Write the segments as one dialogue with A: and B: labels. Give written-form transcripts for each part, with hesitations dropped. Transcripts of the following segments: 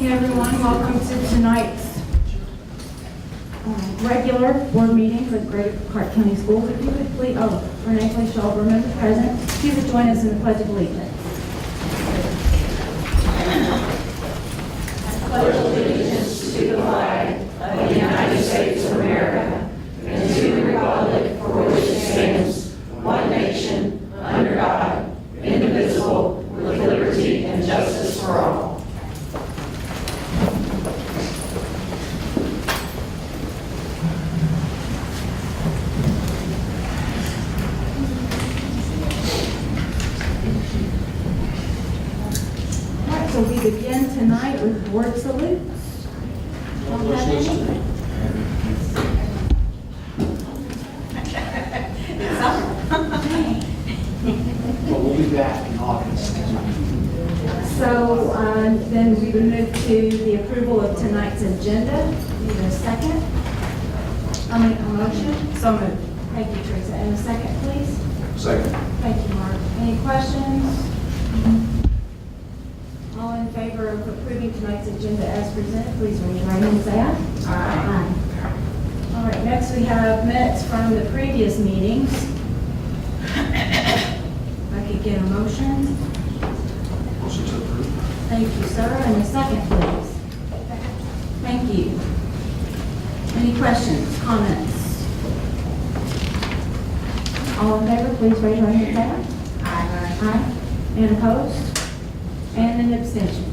A: morning, everyone. Welcome to tonight's regular board meeting for the Greater Clark County Schools. If you could please, Renee, please show up, remember present. If you would join us in the Pledge of Allegiance.
B: I pledge allegiance to the flag of the United States of America and to the republic for which it stands, one nation, under God, indivisible, with liberty and justice for all.
A: So we begin tonight with board salutes. Don't have any?
C: Well, we'll be back in August.
A: So then we would move to the approval of tonight's agenda. Need a second? I'll make a motion. So moved. Thank you, Teresa. And a second, please.
C: Second.
A: Thank you, Mark. Any questions? All in favor of approving tonight's agenda as presented, please raise your right hand and say aye. Aye. All right, next we have minutes from the previous meetings. If I could get a motion.
C: Motion to approve.
A: Thank you, sir. And a second, please. Thank you. Any questions, comments? All in favor, please raise your hand and say aye. Aye. Aye. And opposed? And an abstention.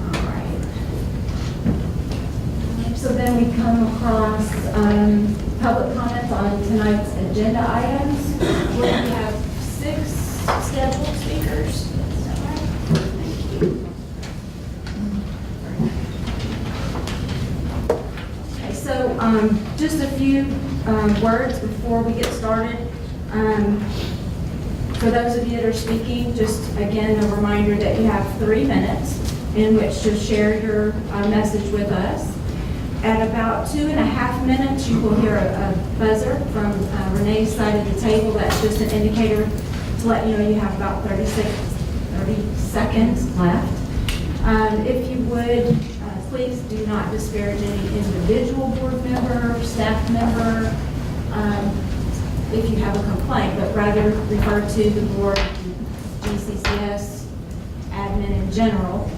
A: All right. So then we come across public comments on tonight's agenda items. We have 6 scheduled speakers. Is that right? Thank you. Okay, so just a few words before we get started. For those of you that are speaking, just again, a reminder that you have 3 minutes in which to share your message with us. At about 2.5 minutes, you will hear a buzzer from Renee's side of the table. That's just an indicator to let you know you have about 30 seconds left. If you would, please do not disparage any individual board member, staff member, if you have a complaint, but rather refer to the board, GCCS, admin in general.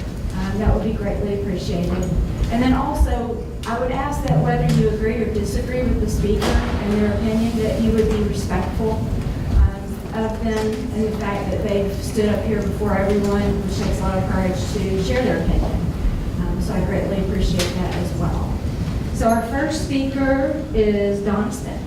A: That would be greatly appreciated. And then also, I would ask that whether you agree or disagree with the speaker and their opinion, that you would be respectful of them and the fact that they've stood up here before everyone, which takes a lot of courage to share their opinion. So I greatly appreciate that as well. So our first speaker is Donna Spence.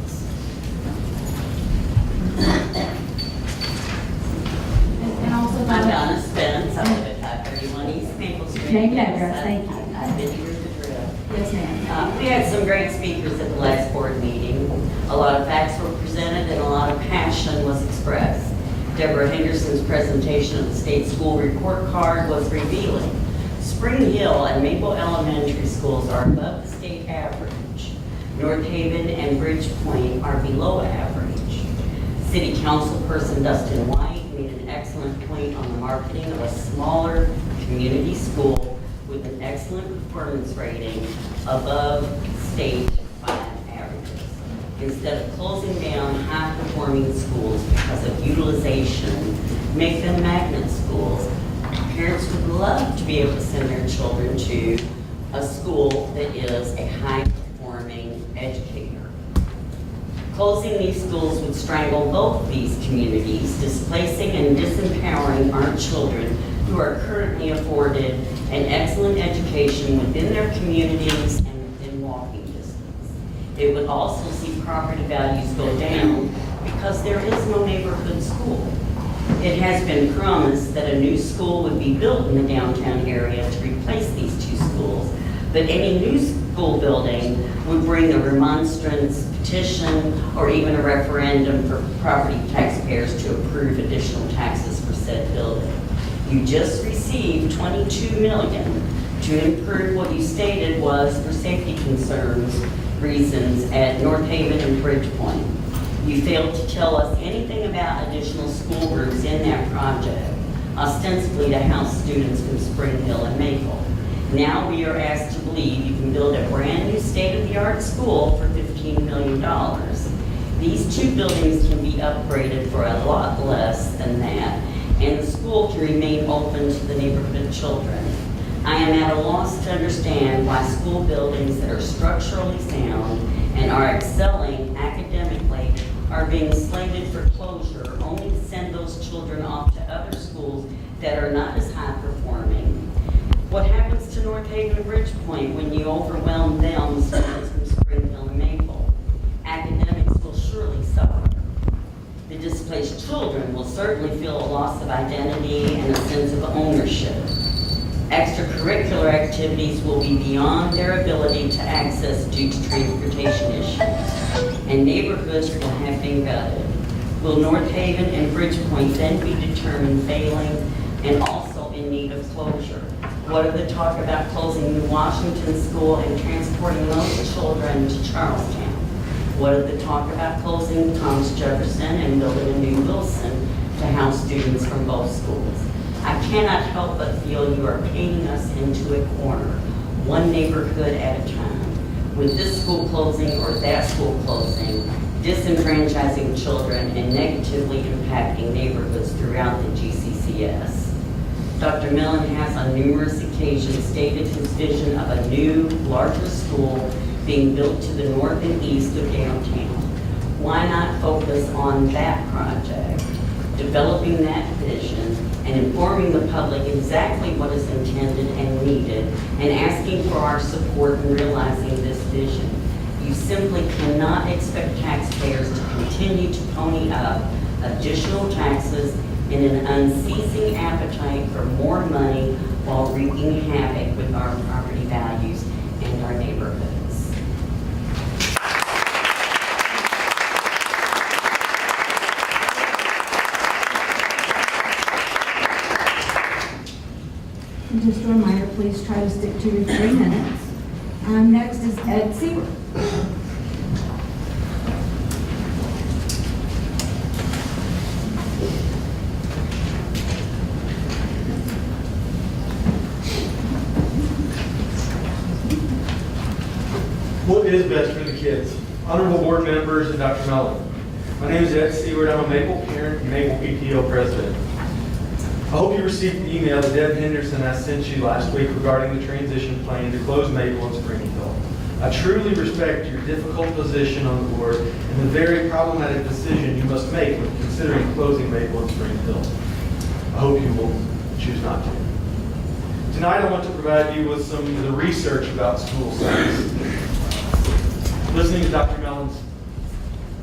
A: And also
D: I'm Donna Spence. I live at 531 East Maple Street.
A: Name and address, thank you.
D: I've been here to drill.
A: Yes, ma'am.
D: We had some great speakers at the last board meeting. A lot of facts were presented and a lot of passion was expressed. Deborah Henderson's presentation of the state school report card was revealing. Spring Hill and Maple Elementary schools are above the state average. North Haven and Bridge Point are below average. City Council person Dustin White made an excellent point on the marketing of a smaller community school with an excellent performance rating above state averages. Instead of closing down high-performing schools because of utilization, make them magnet schools. Parents would love to be able to send their children to a school that is a high-performing educator. Closing these schools would strangle both these communities, displacing and disempowering our children who are currently afforded an excellent education within their communities and within walking distance. It would also see property values go down because there is no neighborhood school. It has been promised that a new school would be built in the downtown area to replace these 2 schools, but any new school building would bring a remonstrance, petition, or even a referendum for property taxpayers to approve additional taxes for said building. You just received $22 million to improve what you stated was for safety concerns reasons at North Haven and Bridgepoint. You failed to tell us anything about additional school groups in that project. ostensibly to house students from Spring Hill and Maple. Now we are asked to believe you can build a brand new state-of-the-art school for $15 million. These two buildings can be upgraded for a lot less than that, and the school can remain open to the neighborhood children. I am at a loss to understand why school buildings that are structurally sound and are excelling academically are being slated for closure, only to send those children off to other schools that are not as high performing. What happens to North Haven and Bridgepoint when you overwhelm them with students from Spring Hill and Maple? Academics will surely suffer. The displaced children will certainly feel a loss of identity and a sense of ownership. Extracurricular activities will be beyond their ability to access due to transportation issues, and neighborhoods will have been gutted. Will North Haven and Bridgepoint then be determined failing and also in need of closure? What of the talk about closing New Washington School and transporting those children to Charlestown? What of the talk about closing Thomas Jefferson and building a new Wilson to house students from both schools? I cannot help but feel you are painting us into a corner, one neighborhood at a time. With this school closing or that school closing, disenfranchising children and negatively impacting neighborhoods throughout the GCCS. Dr. Millen has on numerous occasions stated his vision of a new, larger school being built to the north and east of downtown. Why not focus on that project, developing that vision, and informing the public exactly what is intended and needed, and asking for our support in realizing this vision? You simply cannot expect taxpayers to continue to pony up additional taxes in an unceasing appetite for more money while wreaking havoc with our property values and our neighborhoods.
A: And just a reminder, please try to stick to your 3 minutes. Next is Ed Seaver.
E: What is best for the kids? Honorable board members and Dr. Mellon. My name is Ed Seward. I'm a Maple parent and Maple PTO president. I hope you received the email that Deb Henderson I sent you last week regarding the transition plan to close Maple and Spring Hill. I truly respect your difficult position on the board and the very problematic decision you must make when considering closing Maple and Spring Hill. I hope you will choose not to. Tonight I want to provide you with some of the research about school size. Listening to Dr. Mellon's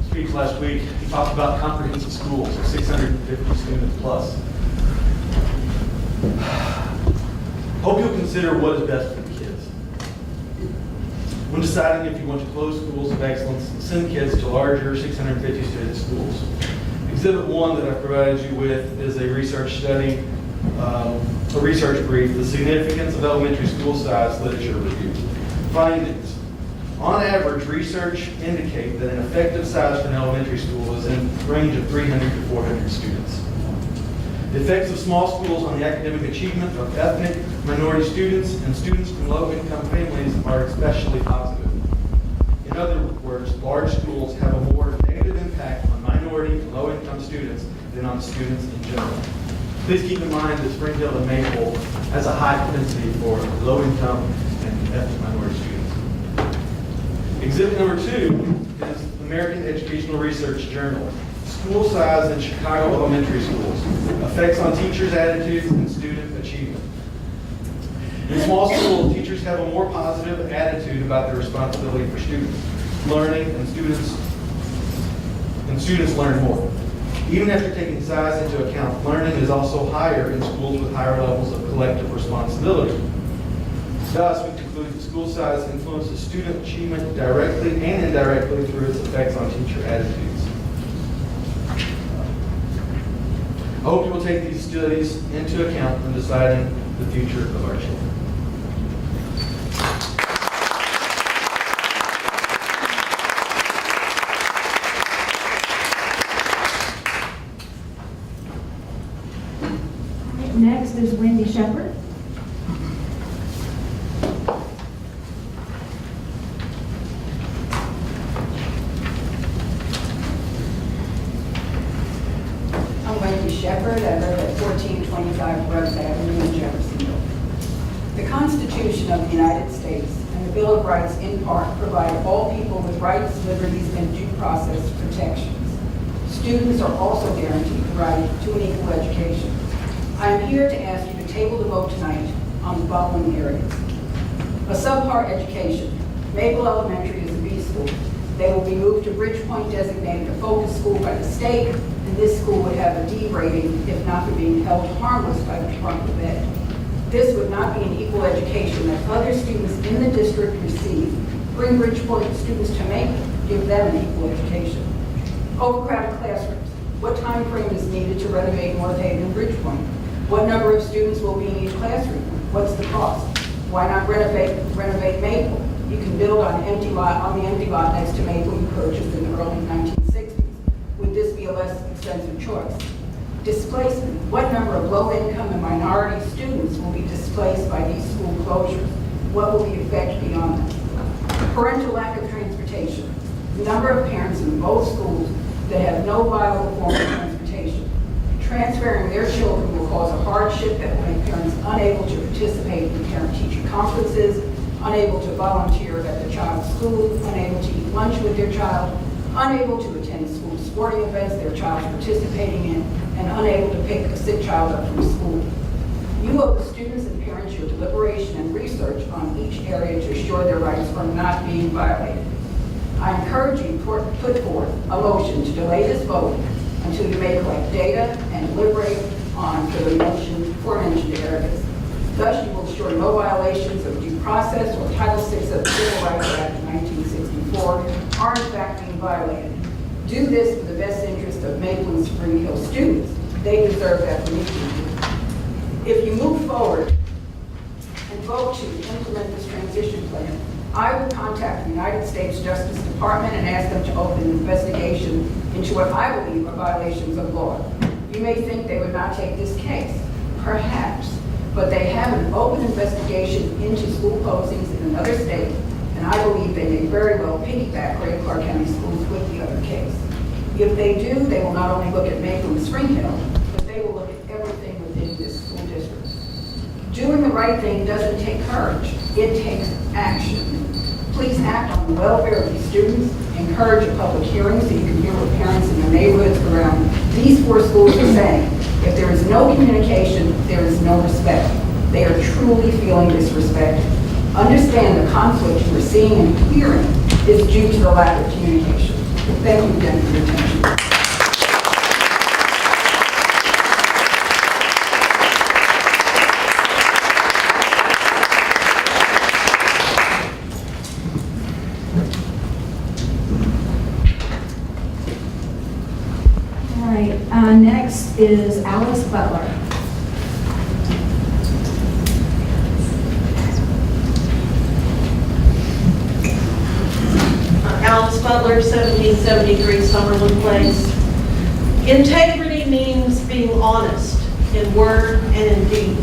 E: speech last week, he talked about comprehensive schools of 650 students plus. Hope you'll consider what is best for the kids. When deciding if you want to close schools of excellence, send kids to larger 650 student schools. Exhibit 1 that I provided you with is a research study, a research brief, the significance of elementary school size literature review. Findings. On average, research indicate that an effective size for an elementary school is in the range of 300 to 400 students. The effects of small schools on the academic achievement of ethnic minority students and students from low-income families are especially positive. In other words, large schools have a more negative impact on minority and low-income students than on students in general. Please keep in mind that Spring Hill and Maple has a high propensity for low-income and ethnic minority students. Exhibit number 2 is the American Educational Research Journal. School size in Chicago elementary schools. Effects on teachers' attitudes and student achievement. In small schools, teachers have a more positive attitude about their responsibility for students learning, and students learn more. Even after taking size into account, learning is also higher in schools with higher levels of collective responsibility. Thus, we conclude that school size influences student achievement directly and indirectly through its effects on teacher attitudes. I hope you will take these studies into account when deciding the future of our children.
A: is Wendy Shepherd.
F: I'm Wendy Shepherd. I live at 1425 Rose Avenue in Jeffersonville. The Constitution of the United States and the Bill of Rights in part provide all people with rights, liberties, and due process protections. Students are also guaranteed the right to an equal education. I am here to ask you to table the vote tonight on the following areas. A subpar education. Maple Elementary is a B school. They will be moved to Bridgepoint, designated a focus school by the state, and this school would have a D rating if not for being held harmless by the Department of Ed. This would not be an equal education that other students in the district receive. Bring Bridgepoint students to Maple, give them an equal education. Overcrowded classrooms. What time frame is needed to renovate North Haven and Bridgepoint? What number of students will be in each classroom? What's the cost? Why not renovate Maple? You can build on the empty lot next to Maple you purchased in the early 1960s. Would this be a less expensive choice? Displacement. What number of low-income and minority students will be displaced by these school closures? What will the effect be on them? Parental lack of transportation. The number of parents in both schools that have no viable form of transportation. Transferring their children will cause a hardship that will make parents unable to participate in parent-teacher conferences, unable to volunteer at their child's school, unable to eat lunch with their child, unable to attend school sporting events their child is participating in, and unable to pick a sick child up from school. You owe the students and parents your deliberation and research on each area to assure their rights are not being violated. I encourage you to put forth a motion to delay this vote until you may collect data and deliberate on the aforementioned areas. Thus, you will ensure no violations of due process or Title VI of the Civil Rights Act of 1964 are in fact being violated. Do this for the best interest of Maple and Spring Hill students. They deserve that from you. If you move forward and vote to implement this transition plan, I will contact the United States Justice Department and ask them to open an investigation into what I believe are violations of law. You may think they would not take this case. Perhaps. But they have an open investigation into school closings in another state, and I believe they may very well piggyback Greater Clark County Schools with the other case. If they do, they will not only look at Maple and Spring Hill, but they will look at everything within this school district. Doing the right thing doesn't take courage, it takes action. Please act on the welfare of these students, encourage a public hearing so you can hear what parents in the neighborhoods around these four schools are saying. If there is no communication, there is no respect. They are truly feeling disrespected. Understand the conflict you are seeing and hearing is due to the lack of communication. Thank you again for your attention.
A: All right, next is Alice Butler.
G: Alice Butler, 1773 Summerlin Place. Integrity means being honest in word and in deed.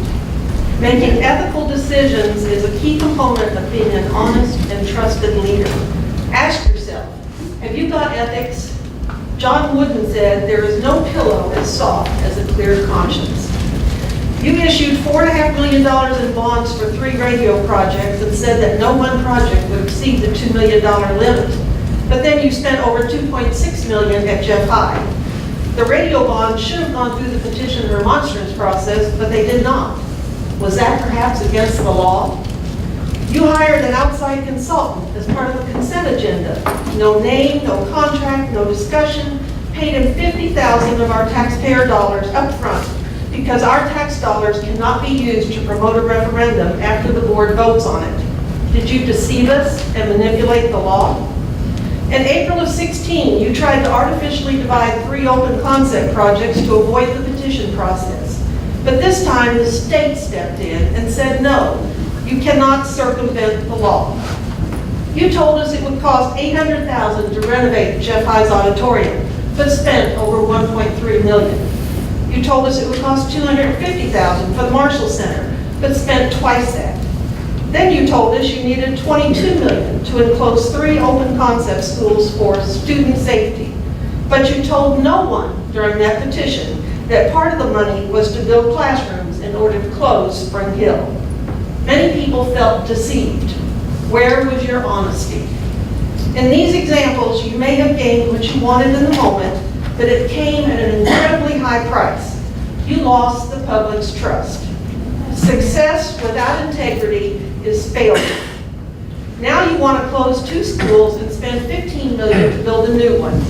G: Making ethical decisions is a key component of being an honest and trusted leader. Ask yourself, have you got ethics? John Wooden said, there is no pillow as soft as a clear conscience. You issued $4.5 million in bonds for 3 radio projects and said that no one project would exceed the $2 million limit. But then you spent over $2.6 million at Jeff High. The radio bonds should have gone through the petition and remonstrance process, but they did not. Was that perhaps against the law? You hired an outside consultant as part of the consent agenda. No name, no contract, no discussion, paid him $50,000 of our taxpayer dollars up front because our tax dollars cannot be used to promote a referendum after the board votes on it. Did you deceive us and manipulate the law? In April of 16, you tried to artificially divide 3 open concept projects to avoid the petition process. But this time, the state stepped in and said, no, you cannot circumvent the law. You told us it would cost $800,000 to renovate Jeff High's auditorium, but spent over $1.3 million. You told us it would cost $250,000 for the Marshall Center, but spent twice that. Then you told us you needed $22 million to enclose 3 open concept schools for student safety. But you told no one during that petition that part of the money was to build classrooms in order to close Spring Hill. Many people felt deceived. Where was your honesty? In these examples, you may have gained what you wanted in the moment, but it came at an incredibly high price. You lost the public's trust. Success without integrity is failure. Now you want to close 2 schools and spend $15 million to build a new one.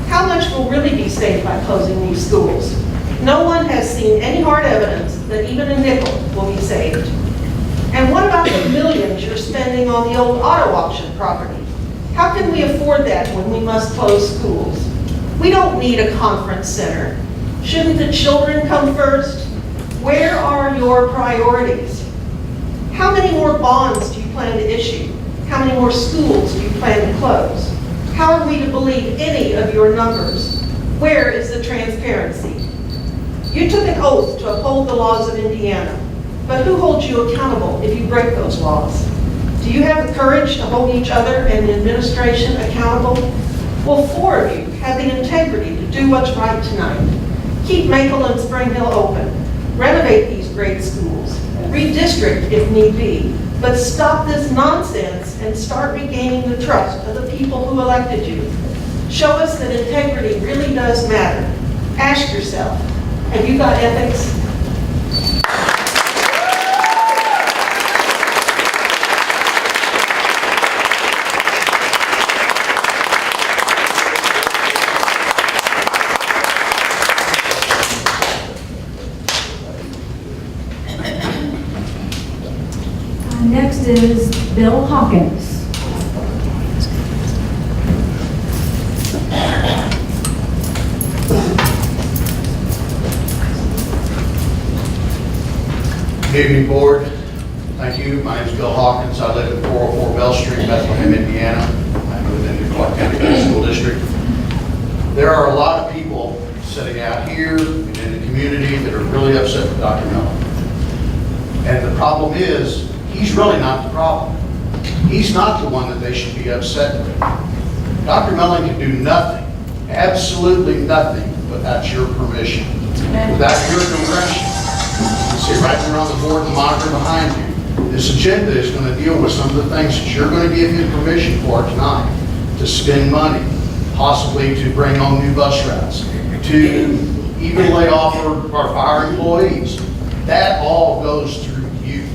G: How much will really be saved by closing these schools? No one has seen any hard evidence that even a nickel will be saved. And what about the millions you're spending on the old auto auction property? How can we afford that when we must close schools? We don't need a conference center. Shouldn't the children come first? Where are your priorities? How many more bonds do you plan to issue? How many more schools do you plan to close? How are we to believe any of your numbers? Where is the transparency? You took an oath to uphold the laws of Indiana, but who holds you accountable if you break those laws? Do you have the courage to hold each other and the administration accountable? Well, 4 of you have the integrity to do what's right tonight. Keep Maple and Spring Hill open. Renovate these great schools. Redistrict if need be. But stop this nonsense and start regaining the trust of the people who elected you. Show us that integrity really does matter. Ask yourself, have you got ethics?
A: Next is Bill Hawkins.
C: Good evening, board. Thank you. My name is Bill Hawkins. I live at 404 Bell Street, Bethlehem, Indiana. I'm within the Clark County School District. There are a lot of people sitting out here and in the community that are really upset with Dr. Mellon. And the problem is, he's really not the problem. He's not the one that they should be upset with. Dr. Mellon can do nothing, absolutely nothing, without your permission, without your direction. You see right there on the board and the monitor behind you. This agenda is going to deal with some of the things that you're going to give him permission for tonight, to spend money, possibly to bring on new bus routes, to even lay off our employees. That all goes through you.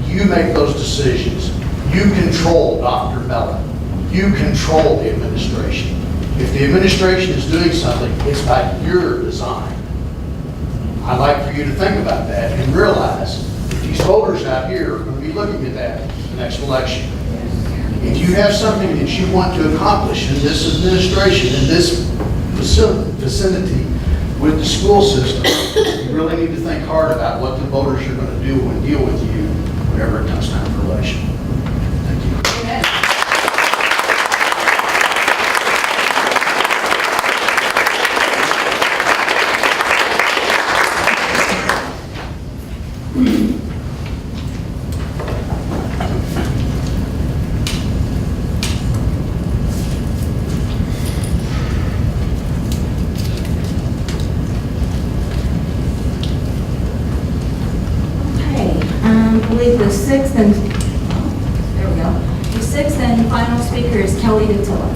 C: You make those decisions. You control Dr. Mellon. You control the administration. If the administration is doing something, it's by your design. I'd like for you to think about that and realize that these voters out here are going to be looking at that in the next election. If you have something that you want to accomplish in this administration, in this vicinity with the school system, you really need to think hard about what the voters are going to do and deal with you whenever it comes time for election. Thank you.
A: I believe the sixth and, there we go. The sixth and final speaker is Kelly Dattilo.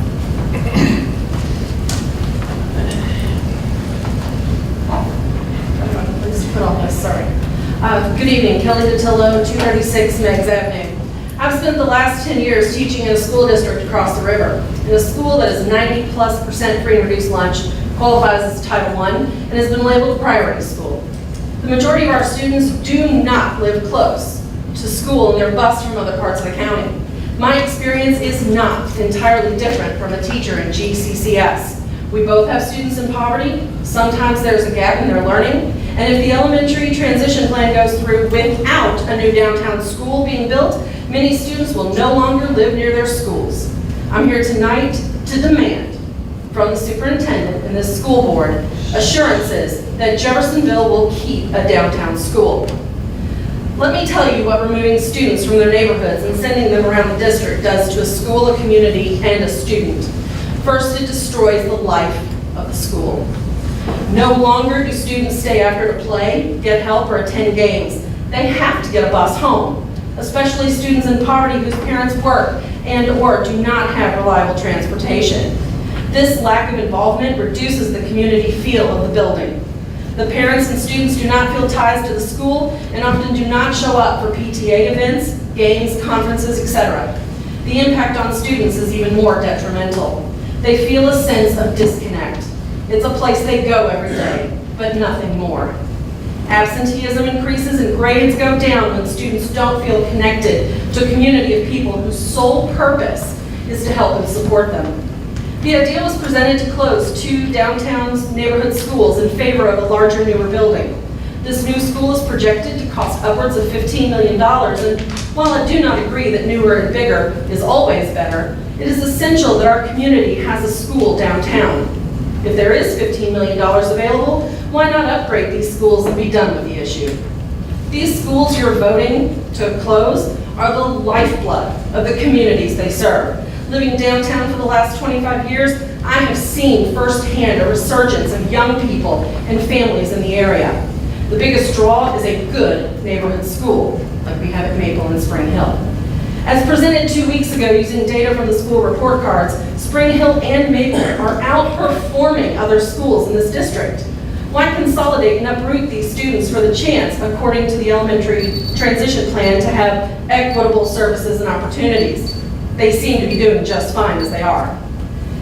H: Please put on this, sorry. Good evening, Kelly Dattilo, 236 Meigs Avenue. I've spent the last 10 years teaching in a school district across the river, in a school that is 90+% free and reduced lunch, qualifies as Title I, and has been labeled a priority school. The majority of our students do not live close to school and they're bused from other parts of the county. My experience is not entirely different from a teacher in GCCS. We both have students in poverty. Sometimes there's a gap in their learning. And if the elementary transition plan goes through without a new downtown school being built, many students will no longer live near their schools. I'm here tonight to demand from the superintendent and the school board assurances that Jeffersonville will keep a downtown school. Let me tell you what removing students from their neighborhoods and sending them around the district does to a school, a community, and a student. First, it destroys the life of the school. No longer do students stay after to play, get help, or attend games. They have to get a bus home, especially students in poverty whose parents work and/or do not have reliable transportation. This lack of involvement reduces the community feel of the building. The parents and students do not feel ties to the school and often do not show up for PTA events, games, conferences, etc. The impact on students is even more detrimental. They feel a sense of disconnect. It's a place they go every day, but nothing more. Absenteeism increases and grades go down when students don't feel connected to a community of people whose sole purpose is to help and support them. The idea was presented to close 2 downtown neighborhood schools in favor of a larger, newer building. This new school is projected to cost upwards of $15 million, and while I do not agree that newer and bigger is always better, it is essential that our community has a school downtown. If there is $15 million available, why not upgrade these schools and be done with the issue? These schools you're voting to close are the lifeblood of the communities they serve. Living downtown for the last 25 years, I have seen firsthand a resurgence of young people and families in the area. The biggest draw is a good neighborhood school, like we have at Maple and Spring Hill. As presented 2 weeks ago using data from the school report cards, Spring Hill and Maple are outperforming other schools in this district. Why consolidate and uproot these students for the chance, according to the elementary transition plan, to have equitable services and opportunities? They seem to be doing just fine as they are.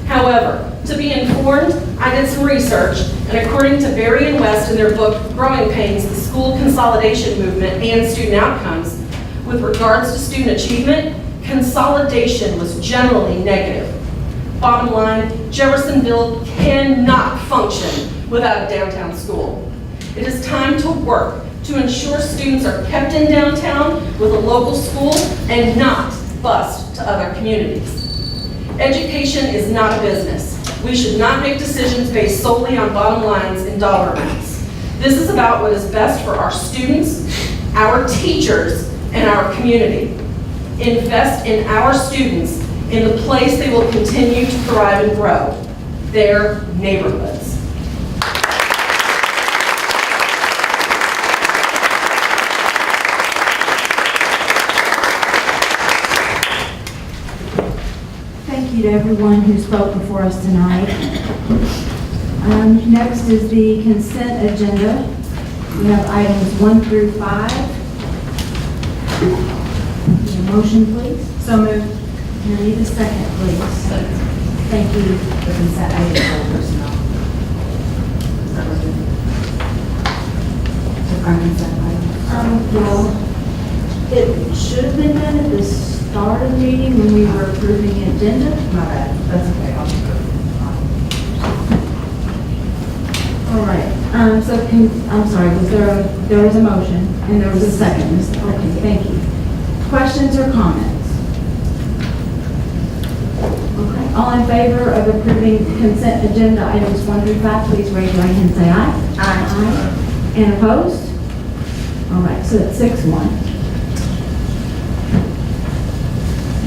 H: However, to be informed, I did some research, and according to Berry and West in their book, Growing Pains, the School Consolidation Movement and Student Outcomes, with regards to student achievement, consolidation was generally negative. Bottom line, Jeffersonville cannot function without a downtown school. It is time to work to ensure students are kept in downtown with a local school and not bused to other communities. Education is not a business. We should not make decisions based solely on bottom lines and dollar amounts. This is about what is best for our students, our teachers, and our community. Invest in our students in the place they will continue to thrive and grow, their neighborhoods.
A: Thank you to everyone who spoke before us tonight. Next is the consent agenda. We have items 1 through 5. Need a motion, please? So moved. I need a second, please. Thank you.
B: The consent item for personnel. Our consent item.
A: Well, it should have been done at the start of the meeting when we were approving the agenda.
B: My bad. That's okay. I'll just go.
A: All right, I'm sorry, there was a motion and there was a second. Okay, thank you. Questions or comments? Okay, all in favor of approving consent agenda items 1 through 5, please raise your right hand and say aye. Aye. And opposed? All right, so it's 6-1.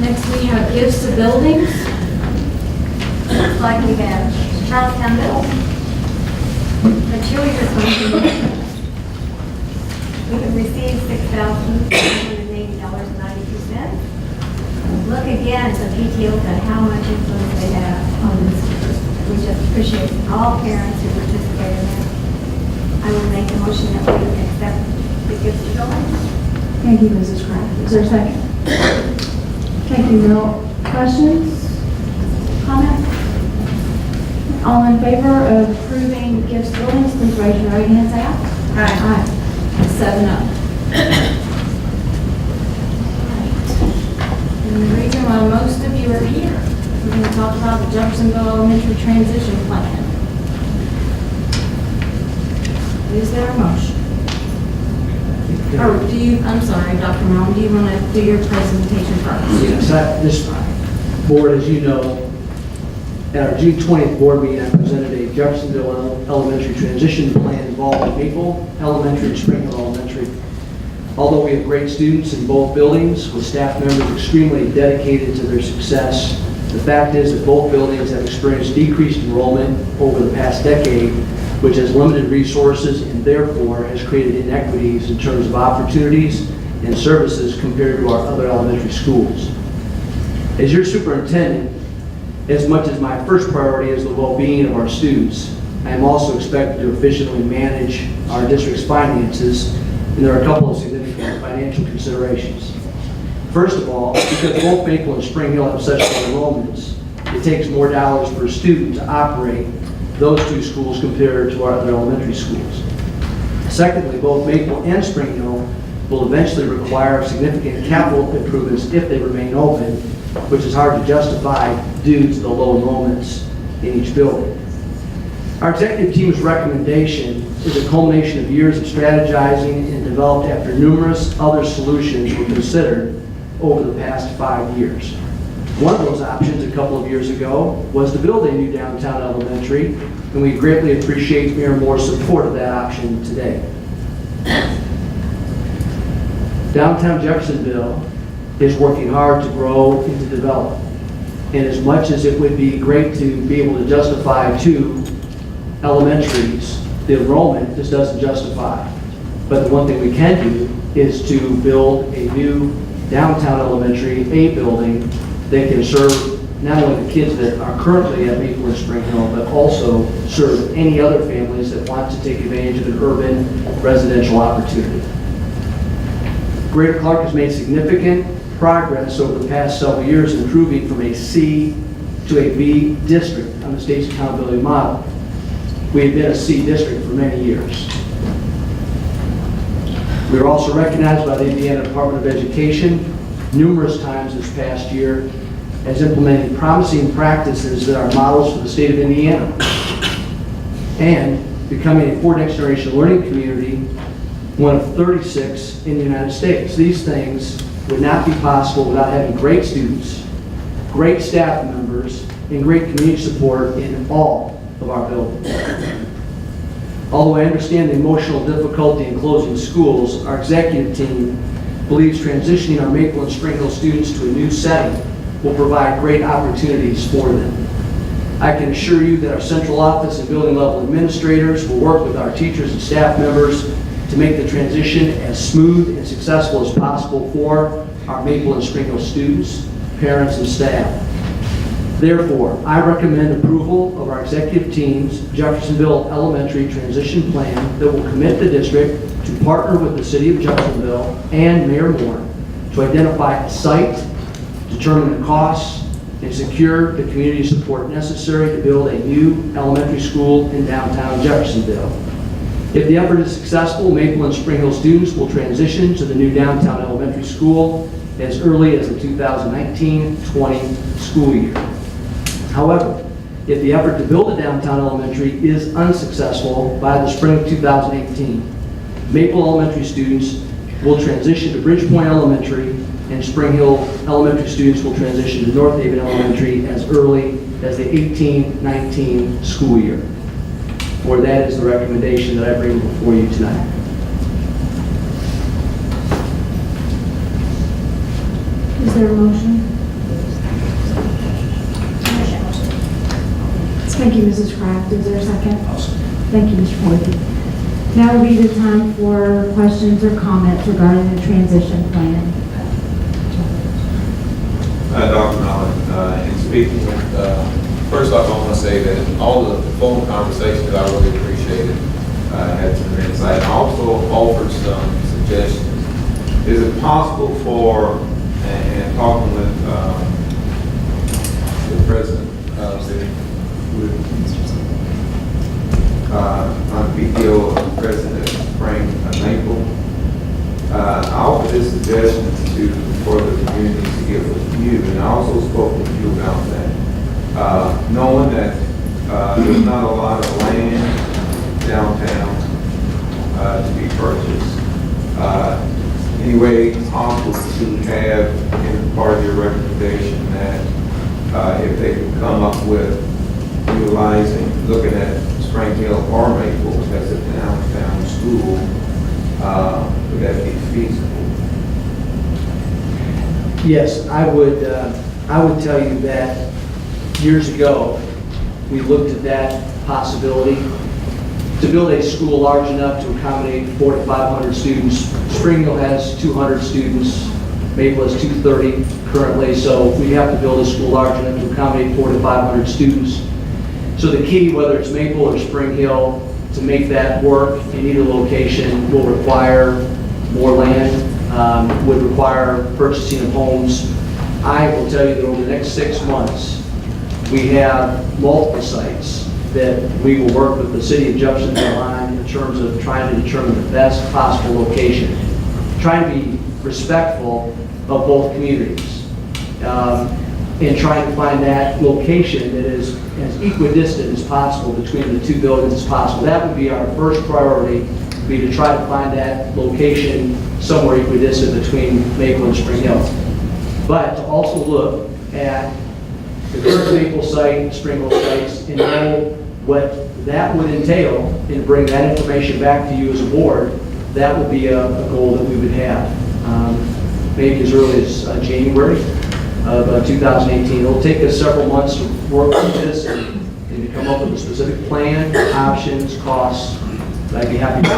A: Next, we have gifts to buildings.
I: Looks like we have Charlestown Middle. The cheerleaders function, we have received $6,780.92. Look again at the PTOs and how much influence they have on this. We just appreciate all parents who participate in that. I will make a motion that we accept the gifts to buildings.
A: Thank you, Mrs. Kraft. Is there a second? Thank you, Bill. Questions? Comments? All in favor of approving gifts to buildings, please raise your right hand and say aye. Aye. 7-0. And the reason why most of you are here, we're going to talk about the Jeffersonville Elementary Transition Plan. Is there a motion? Or do you, I'm sorry, Dr. Malone, do you want to do your presentation first?
J: Yes, this board, as you know, At our June 20th board meeting, I presented a Jeffersonville Elementary transition plan involving Maple Elementary and Spring Hill Elementary. Although we have great students in both buildings, with staff members extremely dedicated to their success, the fact is that both buildings have experienced decreased enrollment over the past decade, which has limited resources and therefore has created inequities in terms of opportunities and services compared to our other elementary schools. As your superintendent, as much as my first priority is the well-being of our students, I am also expected to efficiently manage our district's finances, and there are a couple of significant financial considerations. First of all, because both Maple and Spring Hill have such low enrollments, it takes more dollars per student to operate those two schools compared to our other elementary schools. Secondly, both Maple and Spring Hill will eventually require significant capital improvements if they remain open, which is hard to justify due to the low enrollments in each building. Our executive team's recommendation is a culmination of years of strategizing and developed after numerous other solutions were considered over the past 5 years. One of those options a couple of years ago was to build a new downtown elementary, and we greatly appreciate Mayor Moore's support of that option today. Downtown Jeffersonville is working hard to grow and to develop. And as much as it would be great to be able to justify 2 elementaries, the enrollment just doesn't justify. But the one thing we can do is to build a new downtown elementary, a building that can serve not only the kids that are currently at Maple and Spring Hill, but also serve any other families that want to take advantage of an urban residential opportunity. Greater Clark has made significant progress over the past several years, improving from a C to a B district on the state's accountability model. We have been a C district for many years. We are also recognized by the Indiana Department of Education numerous times this past year as implementing promising practices that are models for the state of Indiana and becoming a 4 next generation learning community, one of 36 in the United States. These things would not be possible without having great students, great staff members, and great community support in all of our buildings. Although I understand the emotional difficulty in closing schools, our executive team believes transitioning our Maple and Spring Hill students to a new setting will provide great opportunities for them. I can assure you that our central office and building level administrators will work with our teachers and staff members to make the transition as smooth and successful as possible for our Maple and Spring Hill students, parents, and staff. Therefore, I recommend approval of our executive team's Jeffersonville Elementary Transition Plan that will commit the district to partner with the City of Jeffersonville and Mayor Moore to identify a site, determine the costs, and secure the community support necessary to build a new elementary school in downtown Jeffersonville. If the effort is successful, Maple and Spring Hill students will transition to the new downtown elementary school as early as the 2019-20 school year. However, if the effort to build a downtown elementary is unsuccessful by the spring of 2018, Maple Elementary students will transition to Bridgepoint Elementary, and Spring Hill Elementary students will transition to North Haven Elementary as early as the 18-19 school year. For that is the recommendation that I bring before you tonight.
I: Is there a motion? Thank you, Mrs. Kraft. Is there a second? Thank you, Mr. Forty. Now will be the time for questions or comments regarding the transition plan.
K: Dr. Mallon, in speaking, first off, I want to say that all the phone conversations I really appreciated, had some insight. I also offered some suggestions. Is it possible for, and talking with the president of the on PTO president of Spring Maple, I offered this suggestion for the community to get with you, and I also spoke with you about that. Knowing that there's not a lot of land downtown to be purchased. Anyway, it's possible to have in part of your recommendation that if they could come up with utilizing, looking at Spring Hill or Maple as a downtown school, would that be feasible?
J: Yes, I would tell you that years ago, we looked at that possibility to build a school large enough to accommodate 400 to 500 students. Spring Hill has 200 students, Maple has 230 currently, so we have to build a school large enough to accommodate 400 to 500 students. So the key, whether it's Maple or Spring Hill, to make that work in either location will require more land, would require purchasing of homes. I will tell you that over the next 6 months, we have multiple sites that we will work with the city of Jeffersonville on in terms of trying to determine the best possible location, trying to be respectful of both communities, and trying to find that location that is as equidistant as possible between the two buildings as possible. That would be our first priority, would be to try to find that location somewhere equidistant between Maple and Spring Hill. But to also look at the current Maple site, Spring Hill sites, and know what that would entail, and bring that information back to you as a board. That would be a goal that we would have, maybe as early as January of 2018. It'll take us several months to work on this and to come up with a specific plan, options, costs. But I'd be happy to.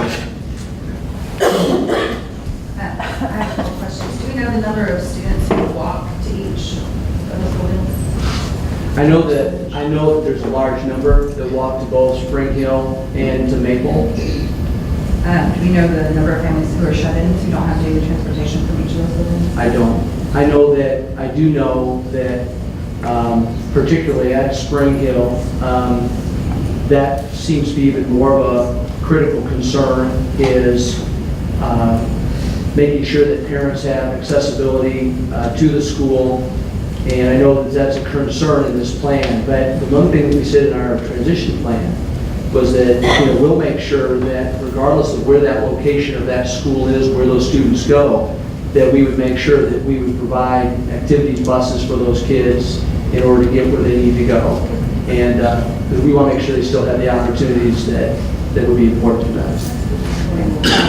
L: I have a couple questions. Do we know the number of students who walk to each of those buildings?
J: I know that there's a large number that walk to both Spring Hill and to Maple.
L: Do we know the number of families who are shut-ins who don't have daily transportation from each of those buildings?
J: I don't. I do know that particularly at Spring Hill, that seems to be even more of a critical concern is making sure that parents have accessibility to the school. And I know that that's a concern in this plan, but the one thing that we said in our transition plan was that we'll make sure that regardless of where that location of that school is, where those students go, that we would make sure that we would provide activity buses for those kids in order to get where they need to go. And because we want to make sure they still have the opportunities that would be important to them.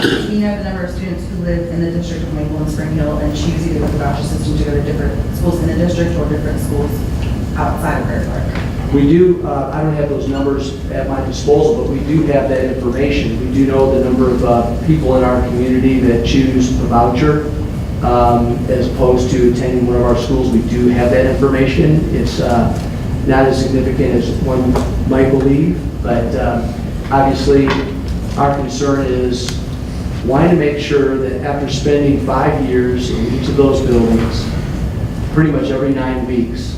L: Do you know the number of students who live in the district of Maple and Spring Hill and choose either with the voucher system to go to different schools in the district or different schools outside of Prairie Park?
J: We do, I don't have those numbers at my disposal, but we do have that information. We do know the number of people in our community that choose a voucher as opposed to attending one of our schools. We do have that information. It's not as significant as one might believe, but obviously our concern is wanting to make sure that after spending 5 years in each of those buildings, pretty much every 9 weeks,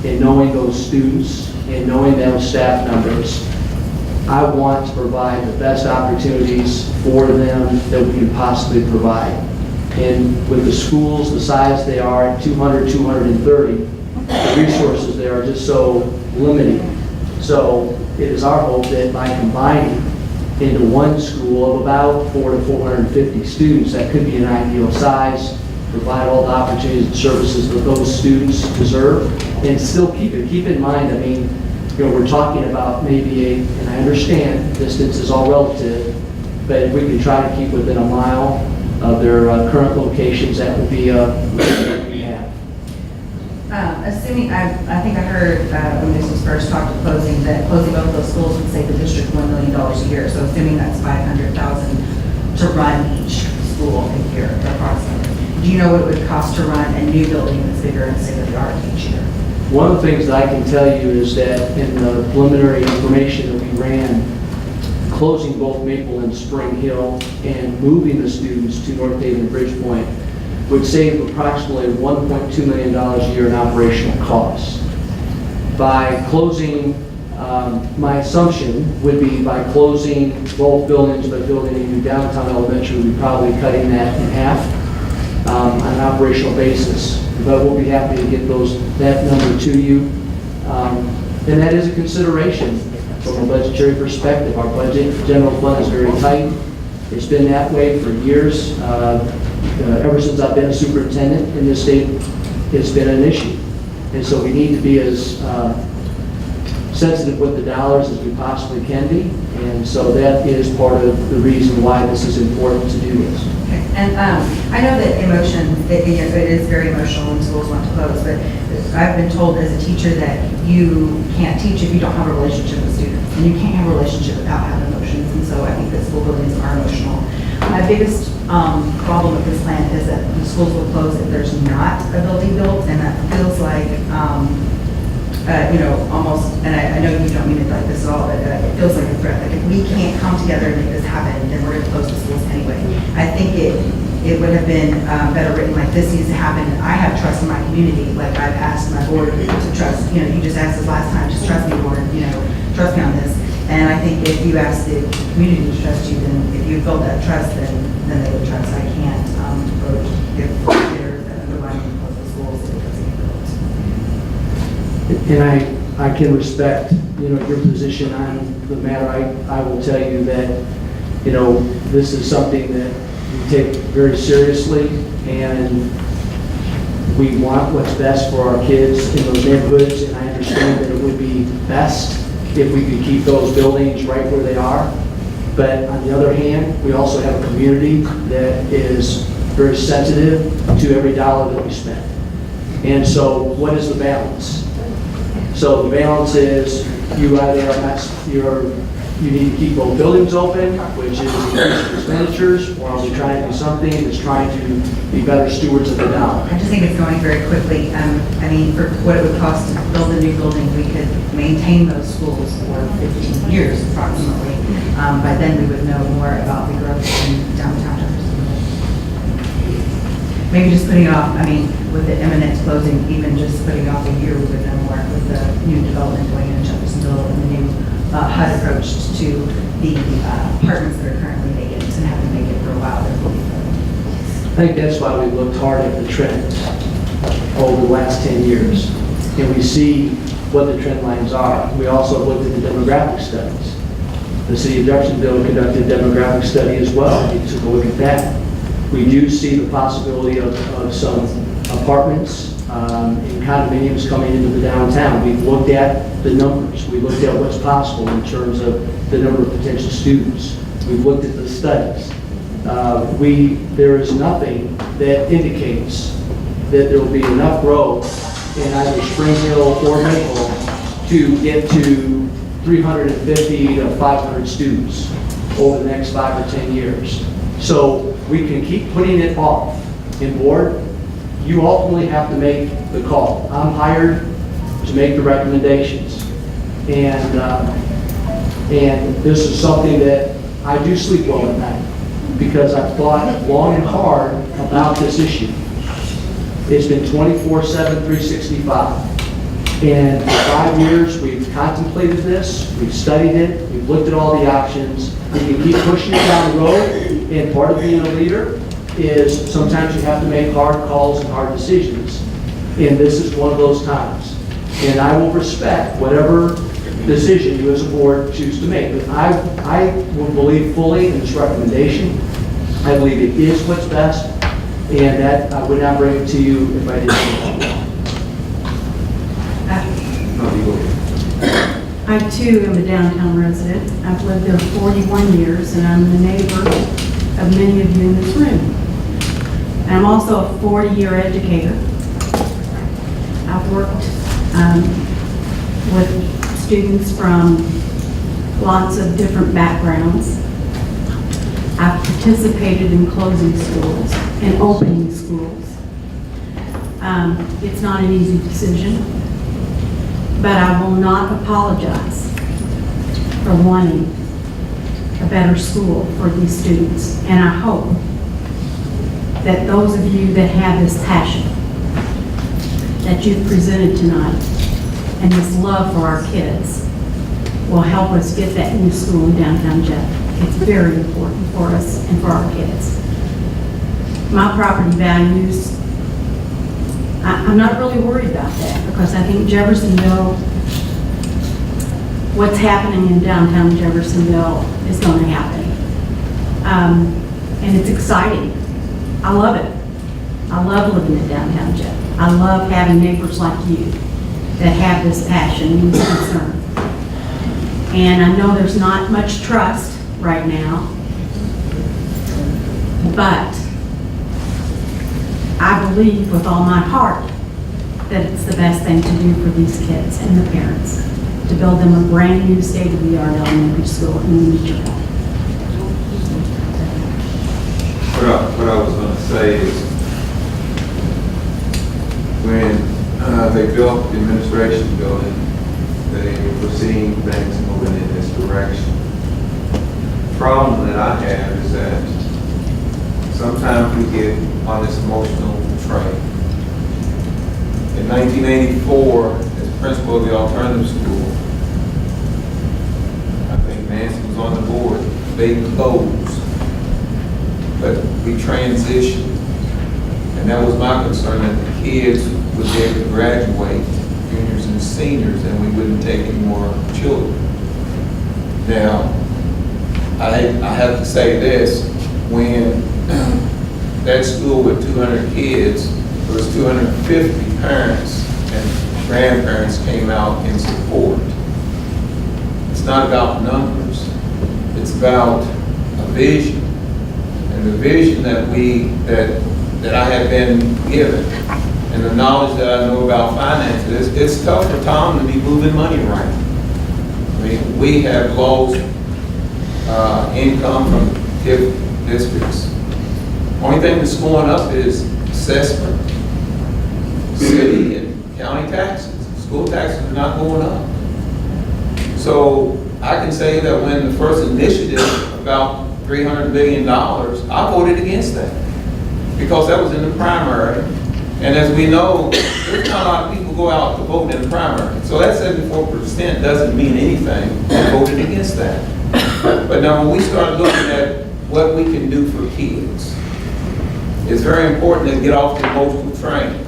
J: and knowing those students and knowing those staff members, I want to provide the best opportunities for them that we can possibly provide. And with the schools the size they are, at 200, 230, the resources there are just so limited. So it is our hope that by combining into one school of about 400 to 450 students, that could be an ideal size, provide all the opportunities and services that those students deserve, and still keep in mind, I mean, we're talking about maybe and I understand distance is all relative, but if we can try to keep within a mile of their current locations, that would be what we have.
L: Assuming, I think I heard when this was first talked to closing, that closing both those schools would save the district $1 million a year. So assuming that's $500,000 to run each school a year approximately. Do you know what it would cost to run a new building that's bigger and state-of-the-art each year?
J: One of the things that I can tell you is that in the preliminary information that we ran, closing both Maple and Spring Hill and moving the students to North Haven and Bridgepoint would save approximately $1.2 million a year in operational costs. By closing, my assumption would be by closing both buildings, but building a new downtown elementary, we'd probably cutting that in half on an operational basis. But we'll be happy to get that number to you. And that is a consideration from a budgetary perspective. Our budget general fund is very tight. It's been that way for years. Ever since I've been a superintendent in this state, it's been an issue. And so we need to be as sensitive with the dollars as we possibly can be. And so that is part of the reason why this is important to do this.
L: Okay. And I know that emotion, it is very emotional when schools want to close, but I've been told as a teacher that you can't teach if you don't have a relationship with students, and you can't have a relationship without having emotions, and so I think that school buildings are emotional. My biggest problem with this plan is that the schools will close if there's not a building built, and that feels like, almost, and I know you don't mean it like this at all, but it feels like a threat. Like if we can't come together and make this happen, then we're going to close the schools anyway. I think it would have been better written like this needs to happen. I have trust in my community, like I've asked my board to trust. You just asked us last time, just trust me, board. Trust me on this. And I think if you ask the community to trust you, then if you build that trust, then they would trust. I can't vote if there's an underlying close the schools if it doesn't get built.
J: And I can respect, your position on the matter. I will tell you that, this is something that we take very seriously, and we want what's best for our kids in those neighborhoods, and I understand that it would be best if we could keep those buildings right where they are. But on the other hand, we also have a community that is very sensitive to every dollar that we spend. And so what is the balance? So the balance is you either are not, you need to keep those buildings open, which is increasing expenditures, or are we trying to do something that's trying to be better stewards of the dollar?
L: I just think it's going very quickly. For what it would cost to build a new building, we could maintain those schools for 15 years approximately. By then, we would know more about the growth in downtown Jefferson. Maybe just putting it off, with the imminent closing, even just putting it off a year, we would know more with the new development going in Jeffersonville and the new HUD approach to the apartments that are currently vacant and have been vacant for a while.
J: I think that's why we looked hard at the trends over the last 10 years. And we see what the trend lines are. We also looked at the demographic studies. The city of Jeffersonville conducted a demographic study as well. We took a look at that. We do see the possibility of some apartments and condominiums coming into the downtown. We've looked at the numbers. We looked at what's possible in terms of the number of potential students. We've looked at the studies. There is nothing that indicates that there will be enough growth in either Spring Hill or Maple to get to 350 to 500 students over the next 5 or 10 years. So we can keep putting it off. And board, you ultimately have to make the call. I'm hired to make the recommendations. And this is something that I do sleep well at night because I've thought long and hard about this issue. It's been 24/7, 365. And for 5 years, we've contemplated this, we've studied it, we've looked at all the options. We can keep pushing it down the road, and part of being a leader is sometimes you have to make hard calls and hard decisions. And this is one of those times. And I will respect whatever decision you as a board choose to make. But I will believe fully in this recommendation. I believe it is what's best, and that I would not bring it to you if I didn't think that.
M: I too am a downtown resident. I've lived there 41 years, and I'm the neighbor of many of you in this room. And I'm also a 40-year educator. I've worked with students from lots of different backgrounds. I've participated in closing schools and opening schools. It's not an easy decision, but I will not apologize for wanting a better school for these students. And I hope that those of you that have this passion that you've presented tonight and this love for our kids will help us get that new school in downtown Jeff. It's very important for us and for our kids. My property values, I'm not really worried about that because I think Jeffersonville, what's happening in downtown Jeffersonville is going to happen. And it's exciting. I love it. I love living in downtown Jeff. I love having neighbors like you that have this passion and this concern. And I know there's not much trust right now, but I believe with all my heart that it's the best thing to do for these kids and the parents, to build them a brand-new state-of-the-art elementary school in Winchester.
K: What I was going to say is, when they built the administration building, they were seeing things moving in this direction. The problem that I have is that sometimes we get on this emotional train. In 1984, as principal of the alternative school, I think Nancy was on the board, they closed, but we transitioned. And that was my concern, that the kids would be able to graduate, juniors and seniors, and we wouldn't take any more children. Now, I have to say this, when that school with 200 kids, there was 250 parents and grandparents came out in support. It's not about numbers, it's about a vision. And the vision that I have been given, and the knowledge that I know about finances, it's tough for Tom to be moving money around. I mean, we have lost income from different districts. Only thing that's going up is assessment, city and county taxes. School taxes are not going up. So I can say that when the first initiative about $300 billion, I voted against that because that was in the primary. And as we know, there's not a lot of people go out to vote in the primary. So that 74% doesn't mean anything. I voted against that. But now when we start looking at what we can do for kids, it's very important to get off the emotional train.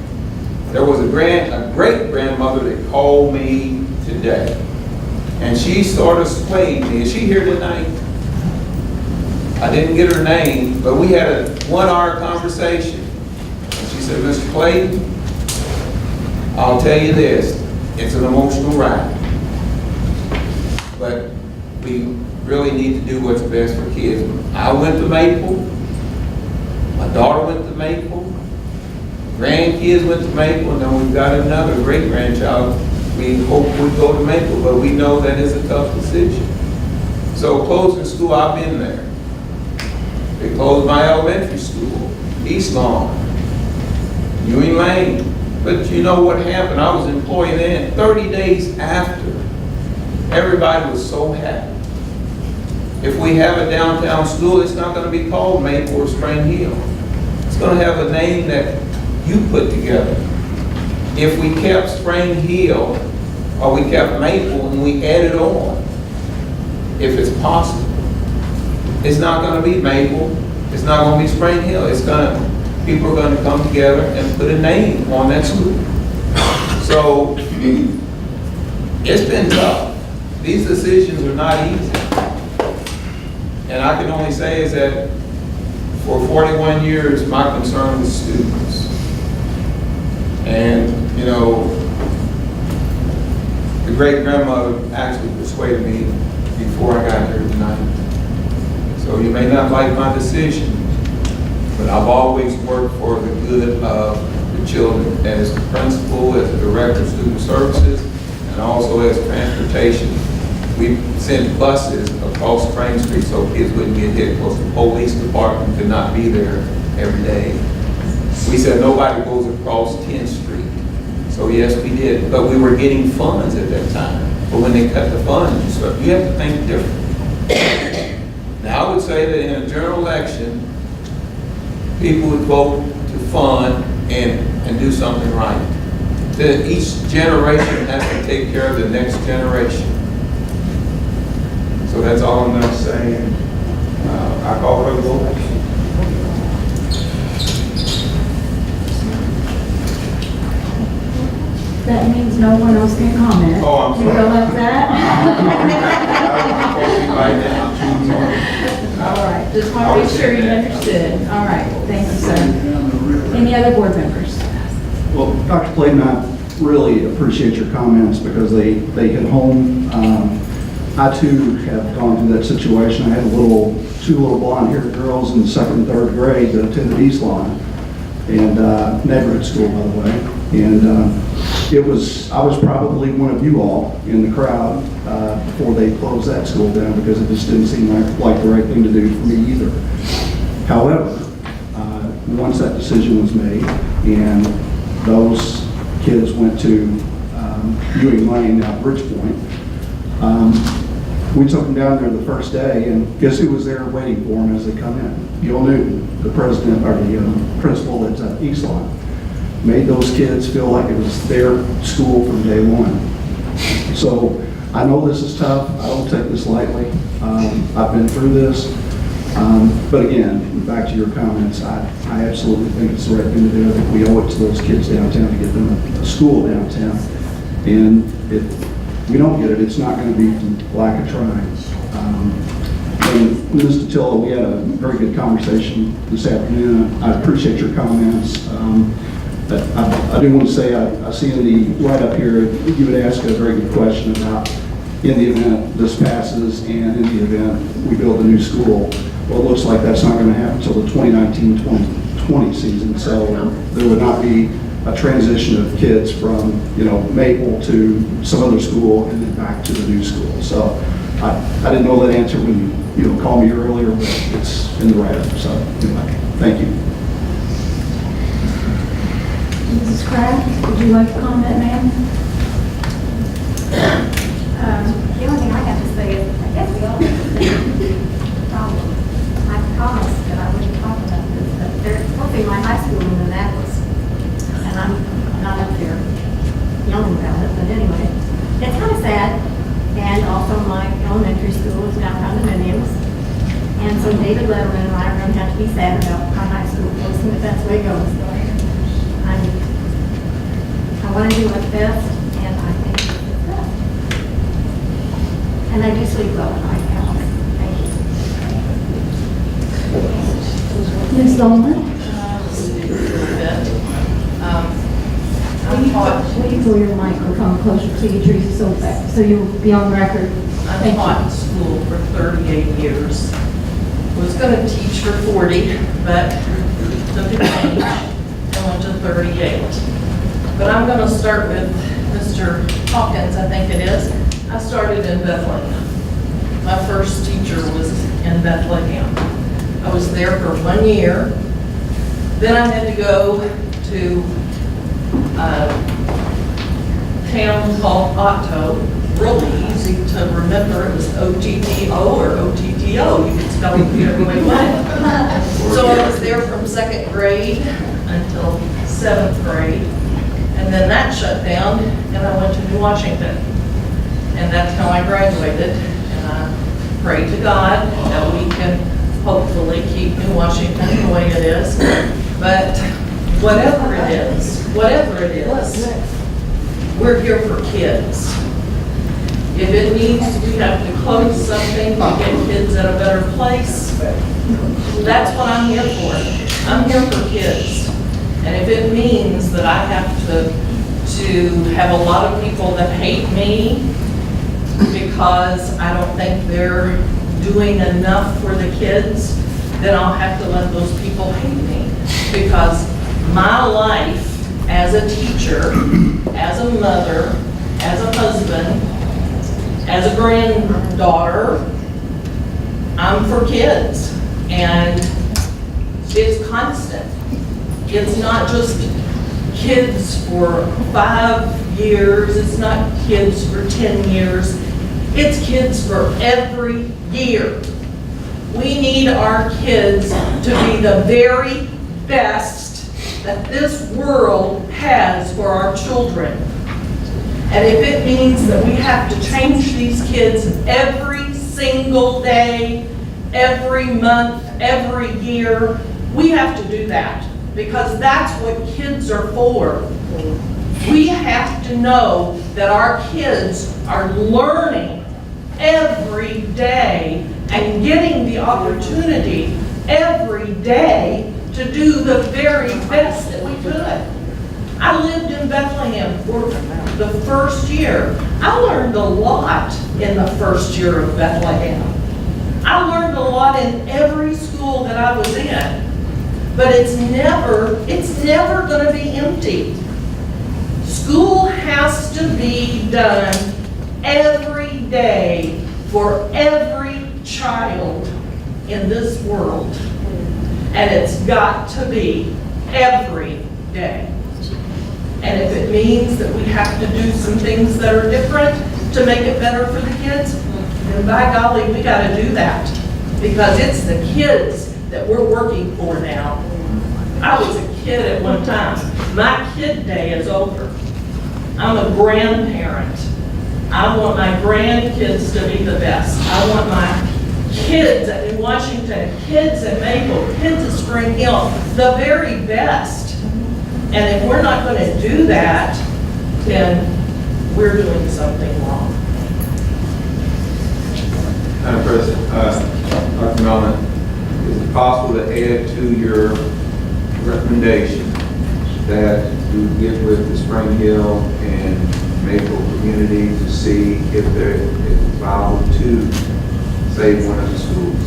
K: There was a great-grandmother that called me today, and she sort of swayed me. Is she here tonight? I didn't get her name, but we had a 1-hour conversation. And she said, Mr. Clayton, I'll tell you this, it's an emotional ride. But we really need to do what's best for kids. I went to Maple. My daughter went to Maple. Grandkids went to Maple, and then we've got another great-grandchild. We hope we go to Maple, but we know that is a tough decision. So closing school, I've been there. They closed my elementary school, East Lawn, Ewing Lane. But you know what happened? I was employed then. 30 days after, everybody was so happy. If we have a downtown school, it's not going to be called Maple or Spring Hill. It's going to have a name that you put together. If we kept Spring Hill, or we kept Maple and we added on, if it's possible, it's not going to be Maple, it's not going to be Spring Hill, people are going to come together and put a name on that school. So, it's been tough. These decisions are not easy. And I can only say is that for 41 years, my concern was students. And, you know, the great-grandmother actually persuaded me before I got here tonight. So you may not like my decision, but I've always worked for the good of the children as the principal, as the director of student services, and also as transportation. We sent buses across Spring Street so kids wouldn't get hit because the police department could not be there every day. We said nobody goes across 10th Street. So yes, we did, but we were getting funds at that time. But when they cut the funds, you have to think different. Now I would say that in a general election, people would vote to fund and do something right. That each generation has to take care of the next generation. So that's all I'm going to say. I call for the vote.
A: That means no one else can comment.
K: Oh, I'm sorry.
A: You go like that? All right, just want to be sure you understood. All right, thank you, sir. Any other board members?
N: Well, Dr. Clayton, I really appreciate your comments because they hit home.
J: I too have gone through that situation. I had two little blonde-haired girls in the second and third grade that attended East Lawn, and neighborhood school, by the way. And I was probably one of you all in the crowd before they closed that school down, because it just didn't seem like the right thing to do for me either. However, once that decision was made and those kids went to Ewing Lane, now Bridgepoint, we took them down there the first day, and guess who was there waiting for them as they come in? Gil Newton, the president, or the principal at East Lawn. Made those kids feel like it was their school from day one. So I know this is tough. I don't take this lightly. I've been through this. But again, back to your comments, I absolutely think it's the right thing to do. I think we owe it to those kids downtown to get them a school downtown. And if we don't get it, it's not going to be from lack of trying. And Mr. Tillo, we had a very good conversation this afternoon. I appreciate your comments. I do want to say, I see in the write-up here, you would ask a very good question about in the event this passes and in the event we build a new school. Well, it looks like that's not going to happen until the 2019-2020 season. So there would not be a transition of kids from, Maple to some other school and then back to the new school. So I didn't know that answer when you called me earlier, but it's in the write-up. So anyway, thank you.
I: Mrs. Kraft, would you like to comment, ma'am? The only thing I have to say is, I guess we all have the same problem. I promised that I wouldn't talk about this, but they're helping my high school in Annapolis, and I'm not up there yelling about it, but anyway, it's kind of sad. And also my elementary school is now condominiums, and so David Letterman and I are going to have to be sad about my high school closing, but that's the way it goes. I want to do what's best, and I think it's best. And I do sleep well at night, Alice. Thank you. Ms. Dolman? Will you pull your microphone closer to you, Teresa, so you'll be on record?
N: I taught school for 38 years. Was going to teach for 40, but took a change and went to 38. But I'm going to start with Mr. Hawkins, I think it is. I started in Bethlehem. My first teacher was in Bethlehem. I was there for 1 year. Then I had to go to a town called Otto. Really easy to remember. It was O-T-T-O or O-T-T-O. You could spell it either way you want. So I was there from 2nd grade until 7th grade. And then that shut down, and I went to New Washington. And that's how I graduated. And I pray to God that we can hopefully keep New Washington the way it is. But whatever it is, we're here for kids. If it means we have to close something to get kids at a better place, that's what I'm here for. I'm here for kids. And if it means that I have to have a lot of people that hate me because I don't think they're doing enough for the kids, then I'll have to let those people hate me. Because my life as a teacher, as a mother, as a husband, as a granddaughter, I'm for kids. And it's constant. It's not just kids for 5 years, it's not kids for 10 years, it's kids for every year. We need our kids to be the very best that this world has for our children. And if it means that we have to change these kids every single day, every month, every year, we have to do that. Because that's what kids are for. We have to know that our kids are learning every day and getting the opportunity every day to do the very best that we could. I lived in Bethlehem for the first year. I learned a lot in the first year of Bethlehem. I learned a lot in every school that I was in. But it's never going to be empty. School has to be done every day for every child in this world. And it's got to be every day. And if it means that we have to do some things that are different to make it better for the kids, then by golly, we got to do that. Because it's the kids that we're working for now. I was a kid at one time. My kid day is over. I'm a grandparent. I want my grandkids to be the best. I want my kids in Washington, kids in Maple, kids at Spring Hill, the very best. And if we're not going to do that, then we're doing something wrong.
K: Madam President, Dr. Mellon, is it possible to add to your recommendation that you get with the Spring Hill and Maple community to see if it's viable to save one of the schools?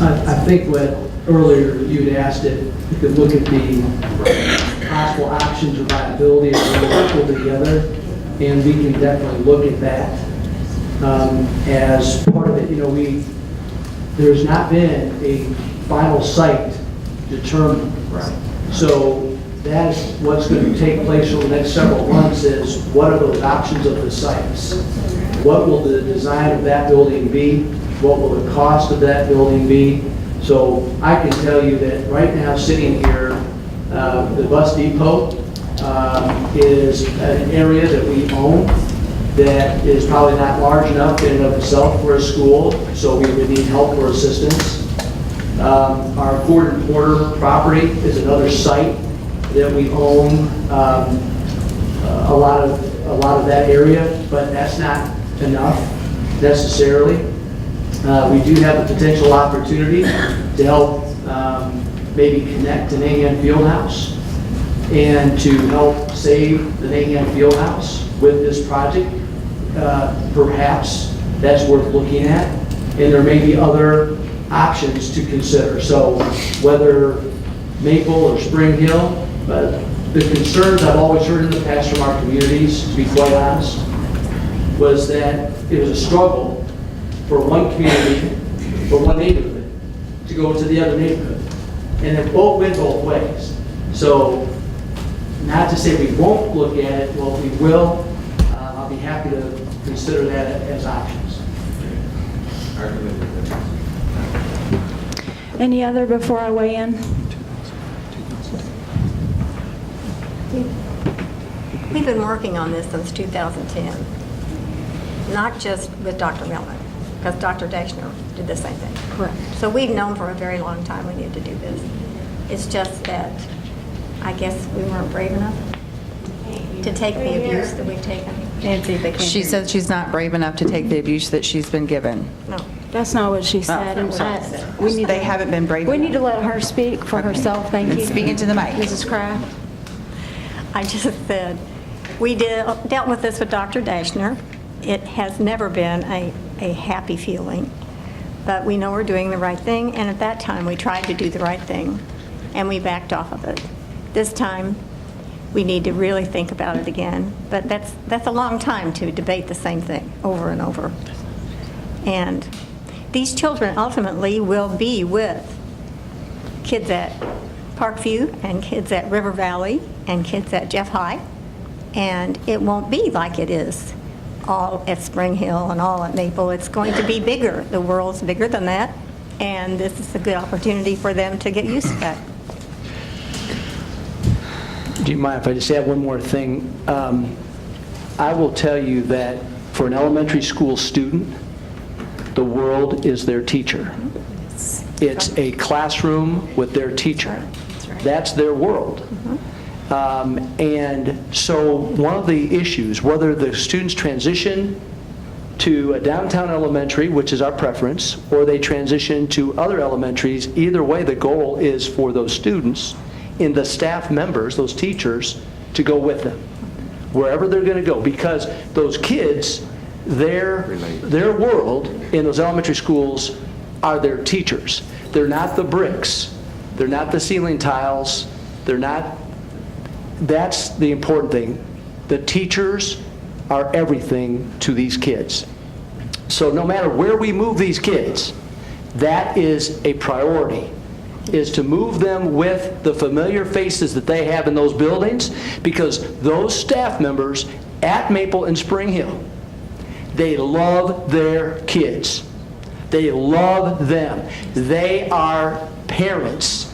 J: I think what earlier you'd asked if you could look at the possible options or viability of bringing people together, and we can definitely look at that as part of it. You know, there's not been a final site determined.
K: Right.
J: So that's what's going to take place over the next several months is what are those options of the sites? What will the design of that building be? What will the cost of that building be? So I can tell you that right now, sitting here, the bus depot is an area that we own that is probably not large enough in and of itself for a school, so we would need help or assistance. Our Gordon Porter property is another site that we own a lot of that area, but that's not enough necessarily. We do have a potential opportunity to help maybe connect to Nahan Fieldhouse and to help save the Nahan Fieldhouse with this project. Perhaps that's worth looking at, and there may be other options to consider. So whether Maple or Spring Hill, but the concerns I've always heard in the past from our communities, to be quite honest, was that it was a struggle for one community, for one neighborhood, to go to the other neighborhood. And it went both ways. So not to say we won't look at it, well, we will. I'll be happy to consider that as options.
O: Any other before I weigh in?
I: We've been working on this since 2010, not just with Dr. Millman, because Dr. Dashner did the same thing.
O: Correct.
I: So we've known for a very long time we need to do this. It's just that I guess we weren't brave enough to take the abuse that we've taken.
O: Nancy, they can't
L: She
O: hear
L: said she's not brave enough to take the abuse that she's been given.
I: No.
O: you. That's not what she said.
L: I'm sorry.
O: We need
L: They
O: to-
L: haven't been brave
O: We need to
L: enough.
O: let her speak for herself. Thank you.
L: Speak into the mic.
O: Mrs. Kraft.
I: I just said, we dealt with this with Dr. Dashner. It has never been a happy feeling, but we know we're doing the right thing, and at that time, we tried to do the right thing, and we backed off of it. This time, we need to really think about it again, but that's a long time to debate the same thing over and over. And these children ultimately will be with kids at Parkview and kids at River Valley and kids at Jeff High, and it won't be like it is all at Spring Hill and all at Maple. It's going to be bigger. The world's bigger than that, and this is a good opportunity for them to get used to that.
J: Do you mind if I just add one more thing? I will tell you that for an elementary school student, the world is their teacher. It's a classroom with their teacher. That's their world. And so one of the issues, whether the students transition to a downtown elementary, which is our preference, or they transition to other elementaries, either way, the goal is for those students in the staff members, those teachers, to go with them, wherever they're going to go, because those kids, their world in those elementary schools are their teachers. They're not the bricks. They're not the ceiling tiles. They're not, that's the important thing. The teachers are everything to these kids. So no matter where we move these kids, that is a priority, is to move them with the familiar faces that they have in those buildings, because those staff members at Maple and Spring Hill, they love their kids. They love them. They are parents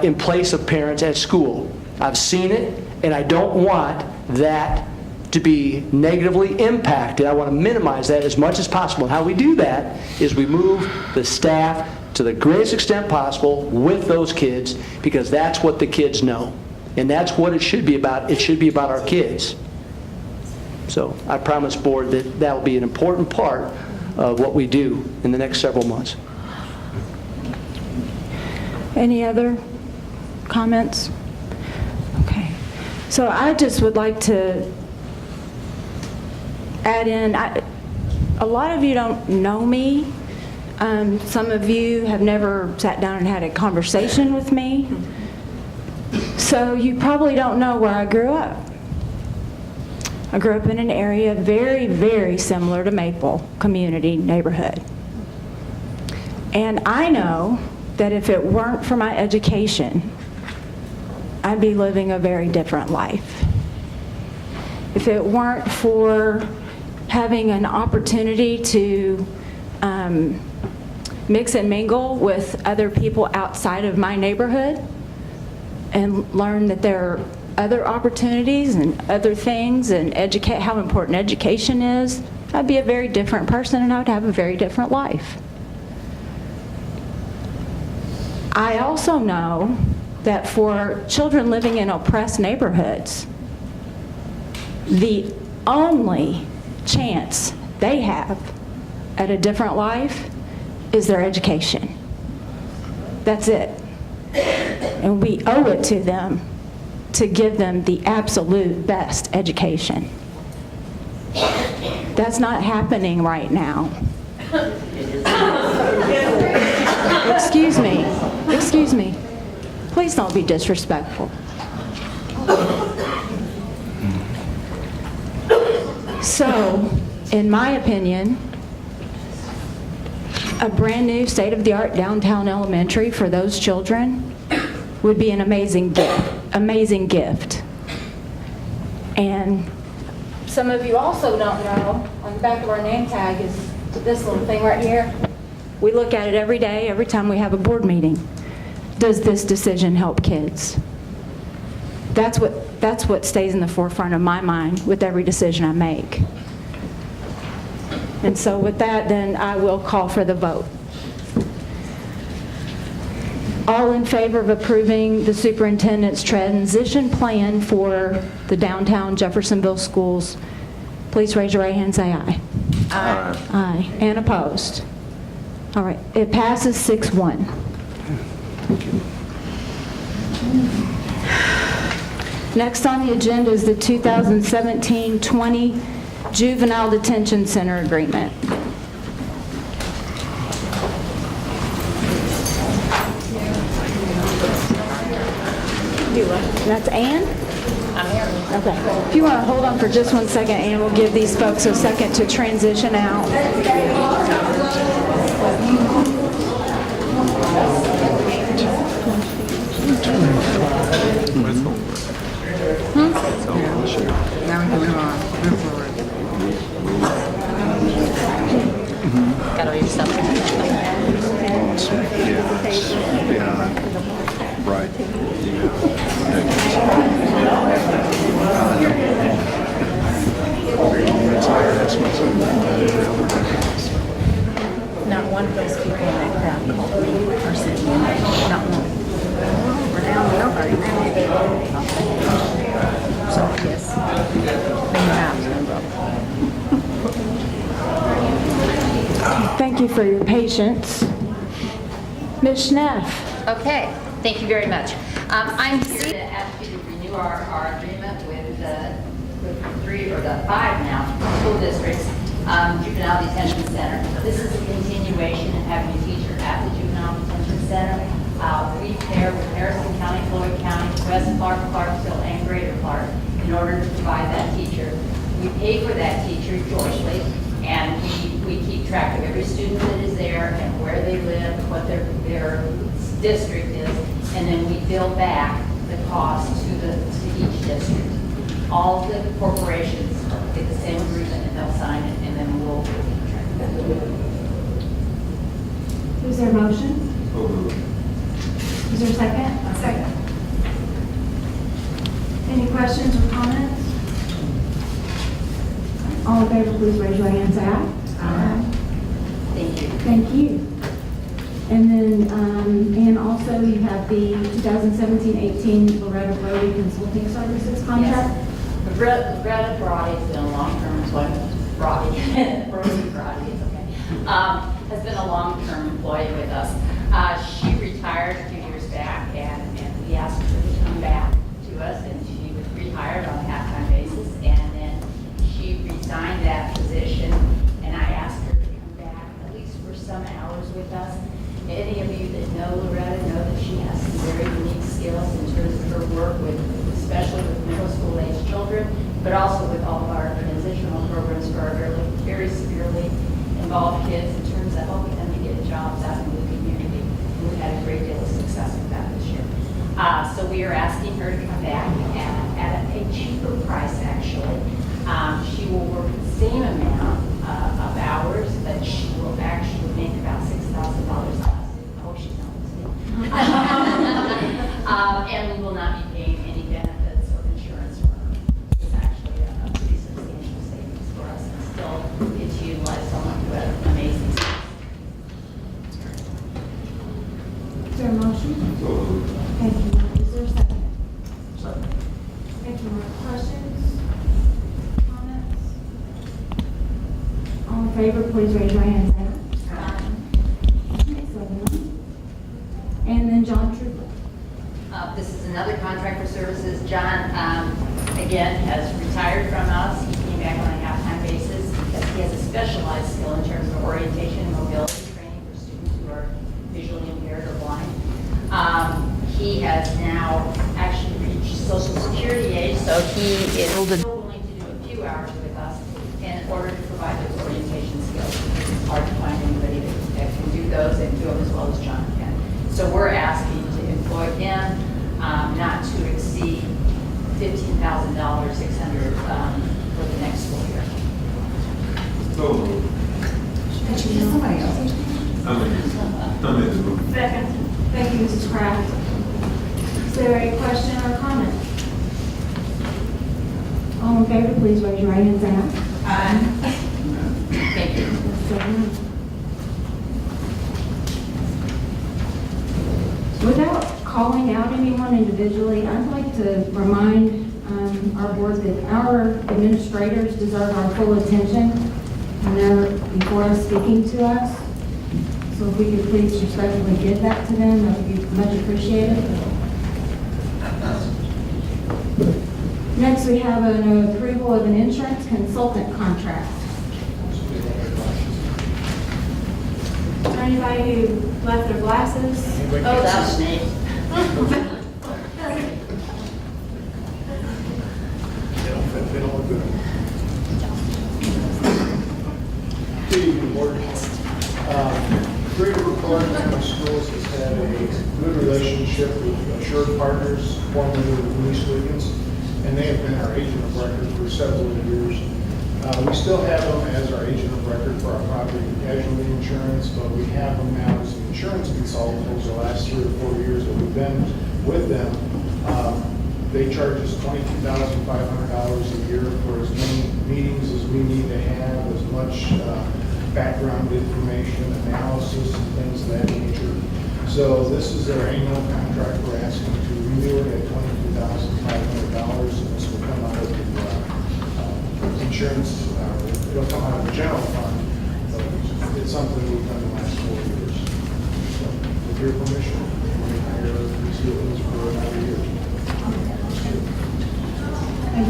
J: in place of parents at school. I've seen it, and I don't want that to be negatively impacted. I want to minimize that as much as possible. And how we do that is we move the staff to the greatest extent possible with those kids, because that's what the kids know. And that's what it should be about. It should be about our kids. So I promise, board, that that will be an important part of what we do in the next several months.
O: Any other comments? Okay. So I just would like to add in, a lot of you don't know me. Some of you have never sat down and had a conversation with me. So you probably don't know where I grew up. I grew up in an area very, very similar to Maple community neighborhood. And I know that if it weren't for my education, I'd be living a very different life. If it weren't for having an opportunity to mix and mingle with other people outside of my neighborhood and learn that there are other opportunities and other things, and educate how important education is, I'd be a very different person and I would have a very different life. I also know that for children living in oppressed neighborhoods, the only chance they have at a different life is their education. That's it. And we owe it to them to give them the absolute best education. That's not happening right now. Excuse me. Excuse me. Please don't be disrespectful. So, in my opinion, a brand new state-of-the-art downtown elementary for those children would be an amazing gift. And some of you also don't know, on the back of our name tag is this little thing right here. We look at it every day, every time we have a board meeting. Does this decision help kids? That's what stays in the forefront of my mind with every decision I make. And so with that, then I will call for the vote. All in favor of approving the superintendent's transition plan for the downtown Jeffersonville schools, please raise your right hand and say aye. Aye. Aye. And opposed? All right, it passes 6-1. Next on the agenda is the 2017-20 Juvenile Detention Center Agreement. That's Ann? I'm here. Okay. If you want to hold on for just 1 second, Ann, we'll give these folks a second to transition out.
B: Got all your stuff.
P: Right.
L: Not one of those people in that crowd called me or sent me a note. Not one. We're down to nobody now. So, yes. They have no.
O: Thank you for your patience. Ms. Schneff.
Q: Okay, thank you very much.
P: I'm here to ask you to renew our agreement with the 3 or the 5 now school districts, juvenile detention center. This is a continuation of having a teacher at the juvenile detention center. We pair with Harrison County, Floyd County, West Clark, Clarksville, and Greater Clark in order to provide that teacher. We pay for that teacher jointly, and we keep track of every student that is there and where they live, what their district is, and then we bill back the cost to each district. All the corporations get the same agreement, and they'll sign it, and then we'll keep track of that.
I: Is there a motion?
K: So moved.
I: Is there a second? A second. Any questions or comments? All in favor, please raise your hand and say aye. Aye.
P: Thank you.
I: Thank you. And then, and also you have the 2017-18 Loretta Brody Consulting Services contract.
P: Yes. Loretta Brody has been a long-term employee. Brody, it's okay. Has been a long-term employee with us. She retired a few years back, and we asked her to come back to us, and she was rehired on a half-time basis, and then she resigned that position, and I asked her to come back at least for some hours with us. Any of you that know Loretta know that she has some very unique skills in terms of her work with, especially with middle school age children, but also with all of our transitional programs for our very severely involved kids in terms of helping them to get jobs out in the community. And we had a great deal of success with that this year. So we are asking her to come back at a cheaper price, actually. She will work the same amount of hours, but she will actually make about $6,000 less. I hope she's not listening. And we will not be paying any benefits or insurance for her. It's actually a pretty substantial savings for us, and still get to utilize someone who has amazing skills.
I: Is there a motion?
K: So moved.
I: Thank you, Mark. Is there a second?
E: Second.
I: Thank you, Mark. Questions? Comments? All in favor, please raise your hand and say aye. Next one. And then John Trooper.
P: This is another contract for services. John, again, has retired from us. He came back on a half-time basis because he has a specialized skill in terms of orientation and mobility training for students who are visually impaired or blind. He has now actually reached Social Security age, so he is still willing to do a few hours with us in order to provide those orientation skills. It's hard to find anybody that can do those and do them as well as John can. So we're asking to employ him not to exceed $15,600 for the next school year.
K: So moved.
L: Somebody else.
K: I'm in the room.
I: Second. Thank you, Mrs. Kraft. Is there a question or comment? All in favor, please raise your right hand and say aye.
P: Thank you.
I: Without calling out anyone individually, I'd like to remind our board that our administrators deserve our full attention when they're before us speaking to us. So if we could please respectfully give that to them, that would be much appreciated. Next, we have an approval of an insurance consultant contract. Is there anybody who left their glasses?
P: Oh, that was me.
Q: They don't look good. Good evening, board. Greater Clark County Schools has had a good relationship with Assured Partners, formerly Louise Wiggins, and they have been our agent of record for several years. We still have them as our agent of record for our property and casualty insurance, but we have them now as an insurance consultant over the last 3 or 4 years that we've been with them. They charge us $22,500 a year for as many meetings as we need to have, as much background information, analysis, and things of that nature. So this is their annual contract. We're asking to renew it at $22,500, and this will come out of the insurance, it'll come out of the general fund, but it's something we've done the last 4 years. So with your permission, we hire these for another year.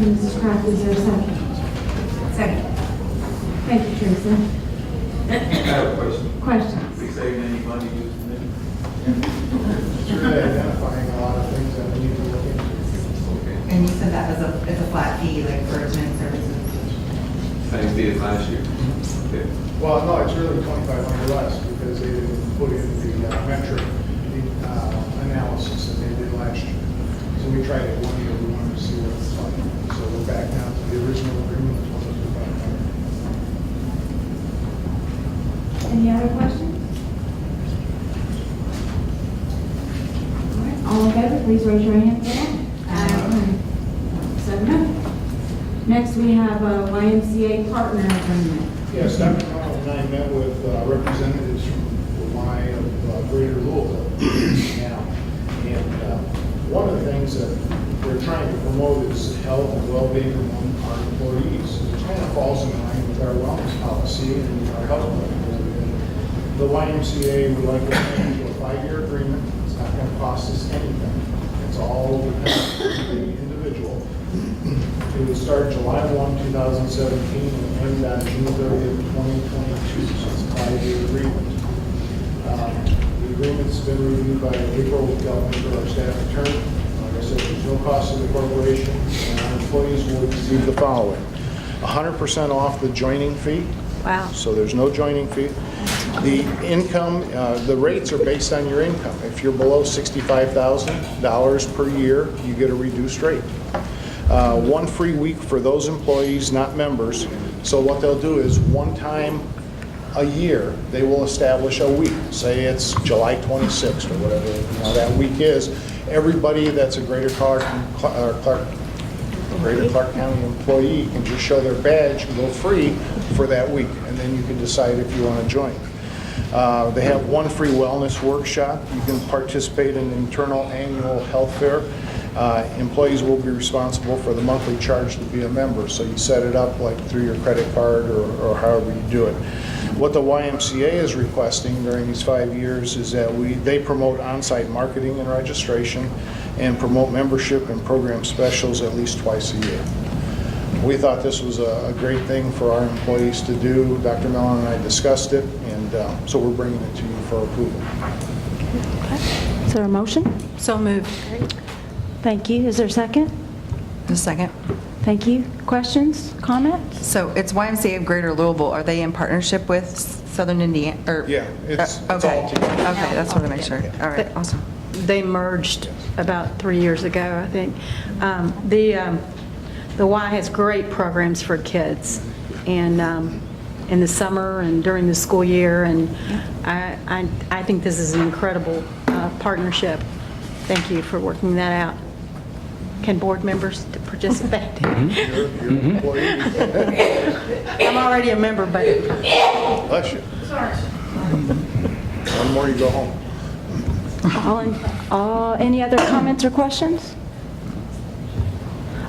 I: Mrs. Kraft, is there a second?
L: Second.
I: Thank you, Teresa.
K: I have a question.
I: Questions?
K: We saving any money using it?
Q: It's really identifying a lot of things that we need to look into.
K: Okay.
L: And you said that as a flat fee, like for admin services?
K: Same fee as last year? Okay.
Q: Well, no, it's really 2,500 less because they didn't put in the metric analysis that they did last year. So we tried it 1 year, we wanted to see what it's like. So we're back down to the original agreement, which was 2,500.
I: Any other questions? All right, all in favor, please raise your hand. Aye. 7-0. Next, we have a YMCA partner agreement.
Q: Yes, Dr. Brown and I met with representatives from Y of Greater Louisville now. And one of the things that we're trying to promote is health and well-being among our employees. It kind of falls in line with our wellness policy and our health policy. The YMCA would like to enter into a 5-year agreement. It's not going to cost us anything. It's all dependent on the individual. It would start July 1, 2017 and end on June 30th, 2022. So it's a 5-year agreement. The agreement's been reviewed by April Geltman, our staff attorney. Like I said, there's no cost to the corporation, and our employees will receive the following: 100% off the joining fee.
I: Wow.
Q: So there's no joining fee. The income, the rates are based on your income. If you're below $65,000 per year, you get a reduced rate. 1 free week for those employees not members. So what they'll do is 1 time a year, they will establish a week. Say it's July 26th or whatever that week is. Everybody that's a Greater Clark County employee can just show their badge and go free for that week, and then you can decide if you want to join. They have 1 free wellness workshop. You can participate in the internal annual health fair. Employees will be responsible for the monthly charge to be a member, so you set it up like through your credit card or however you do it. What the YMCA is requesting during these 5 years is that they promote on-site marketing and registration and promote membership and program specials at least twice a year. We thought this was a great thing for our employees to do. Dr. Mellon and I discussed it, and so we're bringing it to you for approval.
O: Is there a motion?
L: So moved.
O: Thank you. Is there a second?
L: A second.
O: Thank you. Questions, comments?
L: So it's YMCA of Greater Louisville. Are they in partnership with Southern Indiana?
Q: Yeah, it's all
L: Okay.
Q: together.
L: Okay, that's what I make sure. All right, awesome.
M: They merged about 3 years ago, I think. The Y has great programs for kids, and in the summer and during the school year, and I think this is an incredible partnership. Thank you for working that out. Can board members participate?
Q: You're an employee.
M: I'm already a member, but
Q: Bless you.
M: sorry.
Q: One more, you go home.
O: Any other comments or questions?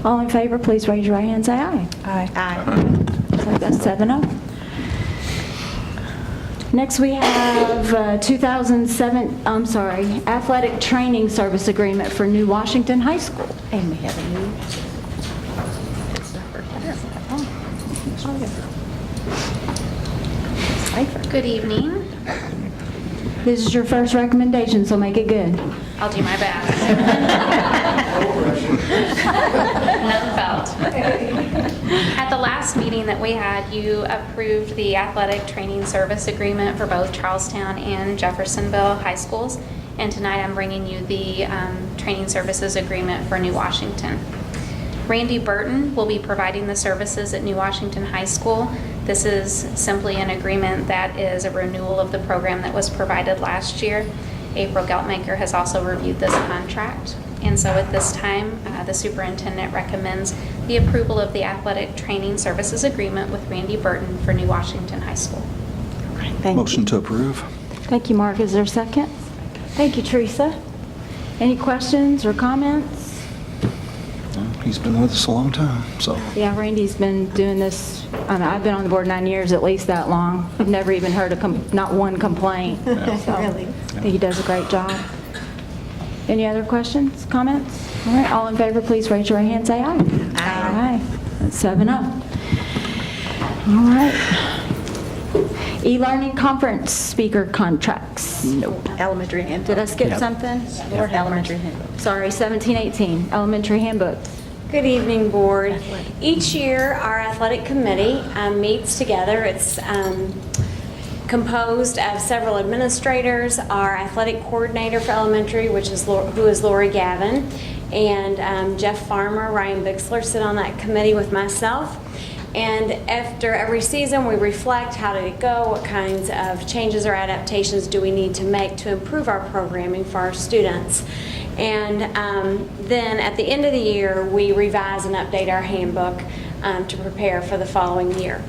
O: All in favor, please raise your right hand and say aye.
L: Aye.
O: Aye. So that's 7-0. Next, we have athletic training service agreement for New Washington High School. And we have a new.
R: Good evening.
O: This is your first recommendation, so make it good.
R: I'll do my best. None felt. At the last meeting that we had, you approved the athletic training service agreement for both Charlestown and Jeffersonville high schools. And tonight I'm bringing you the training services agreement for New Washington. Randy Burton will be providing the services at New Washington High School. This is simply an agreement that is a renewal of the program that was provided last year. April Geltmaker has also reviewed this contract. And so at this time, the superintendent recommends the approval of the athletic training services agreement with Randy Burton for New Washington High School.
O: Thank
S: Motion
O: you.
S: to approve.
O: Thank you, Mark. Is there a second? Thank you, Teresa. Any questions or comments?
S: He's been with us a long time, so.
O: Yeah, Randy's been doing this, I've been on the board 9 years, at least that long. I've never even heard not one complaint. So,
S: Really?
O: I think he does a great job. Any other questions, comments? All right, all in favor, please raise your hand, say aye. Aye. That's 7-0. All right. E-learning conference speaker contracts. Nope.
G: Elementary handbook.
O: Did I skip something?
G: Elementary handbook.
O: Sorry, 1718, elementary handbook.
T: Good evening, Board. Each year, our athletic committee meets together. It's composed of several administrators, our athletic coordinator for elementary, who is Lori Gavin, and Jeff Farmer, Ryan Bixler sit on that committee with myself. And after every season, we reflect, how did it go? What kinds of changes or adaptations do we need to make to improve our programming for our students? And then at the end of the year, we revise and update our handbook to prepare for the following year.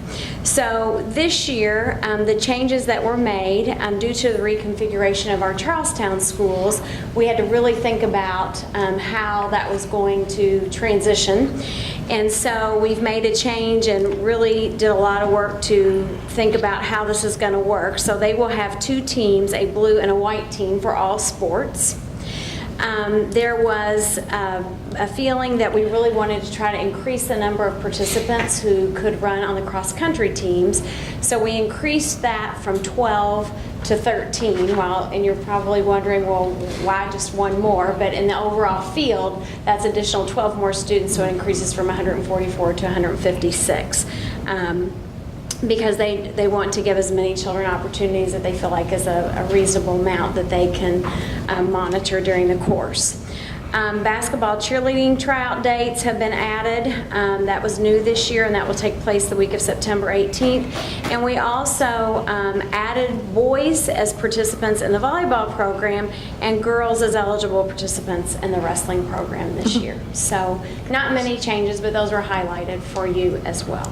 T: So this year, the changes that were made due to the reconfiguration of our Charlestown schools, we had to really think about how that was going to transition. And so we've made a change and really did a lot of work to think about how this is going to work. So they will have 2 teams, a blue and a white team for all sports. There was a feeling that we really wanted to try to increase the number of participants who could run on the cross-country teams. So we increased that from 12 to 13. And you're probably wondering, well, why just one more? But in the overall field, that's additional 12 more students, so it increases from 144 to 156. Because they want to give as many children opportunities that they feel like is a reasonable amount that they can monitor during the course. Basketball cheerleading tryout dates have been added. That was new this year, and that will take place the week of September 18th. And we also added boys as participants in the volleyball program and girls as eligible participants in the wrestling program this year. So not many changes, but those were highlighted for you as well.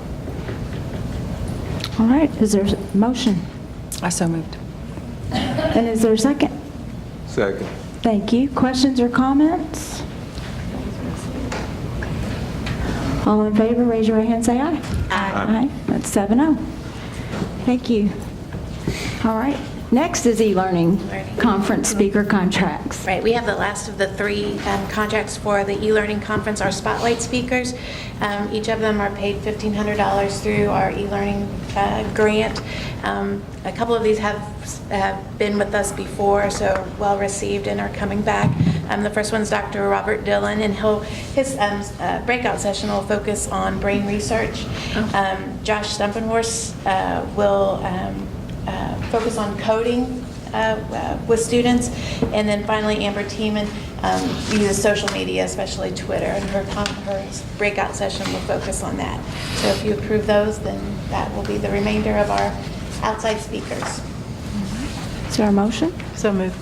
O: All right, is there a motion?
L: I so moved.
O: And is there a second?
K: Second.
O: Thank you. Questions or comments? All in favor, raise your right hand, say aye. Aye. That's 7-0. Thank you. All right. Next is e-learning conference speaker contracts.
U: Right, we have the last of the 3 contracts for the e-learning conference, our spotlight speakers. Each of them are paid $1,500 through our e-learning grant. A couple of these have been with us before, so well received and are coming back. The first one's Dr. Robert Dillon, and his breakout session will focus on brain research. Josh Stumpenhorst will focus on coding with students. And then finally, Amber Tiemann uses social media, especially Twitter, and her breakout session will focus on that. So if you approve those, then that will be the remainder of our outside speakers.
O: Is there a motion?
L: So moved.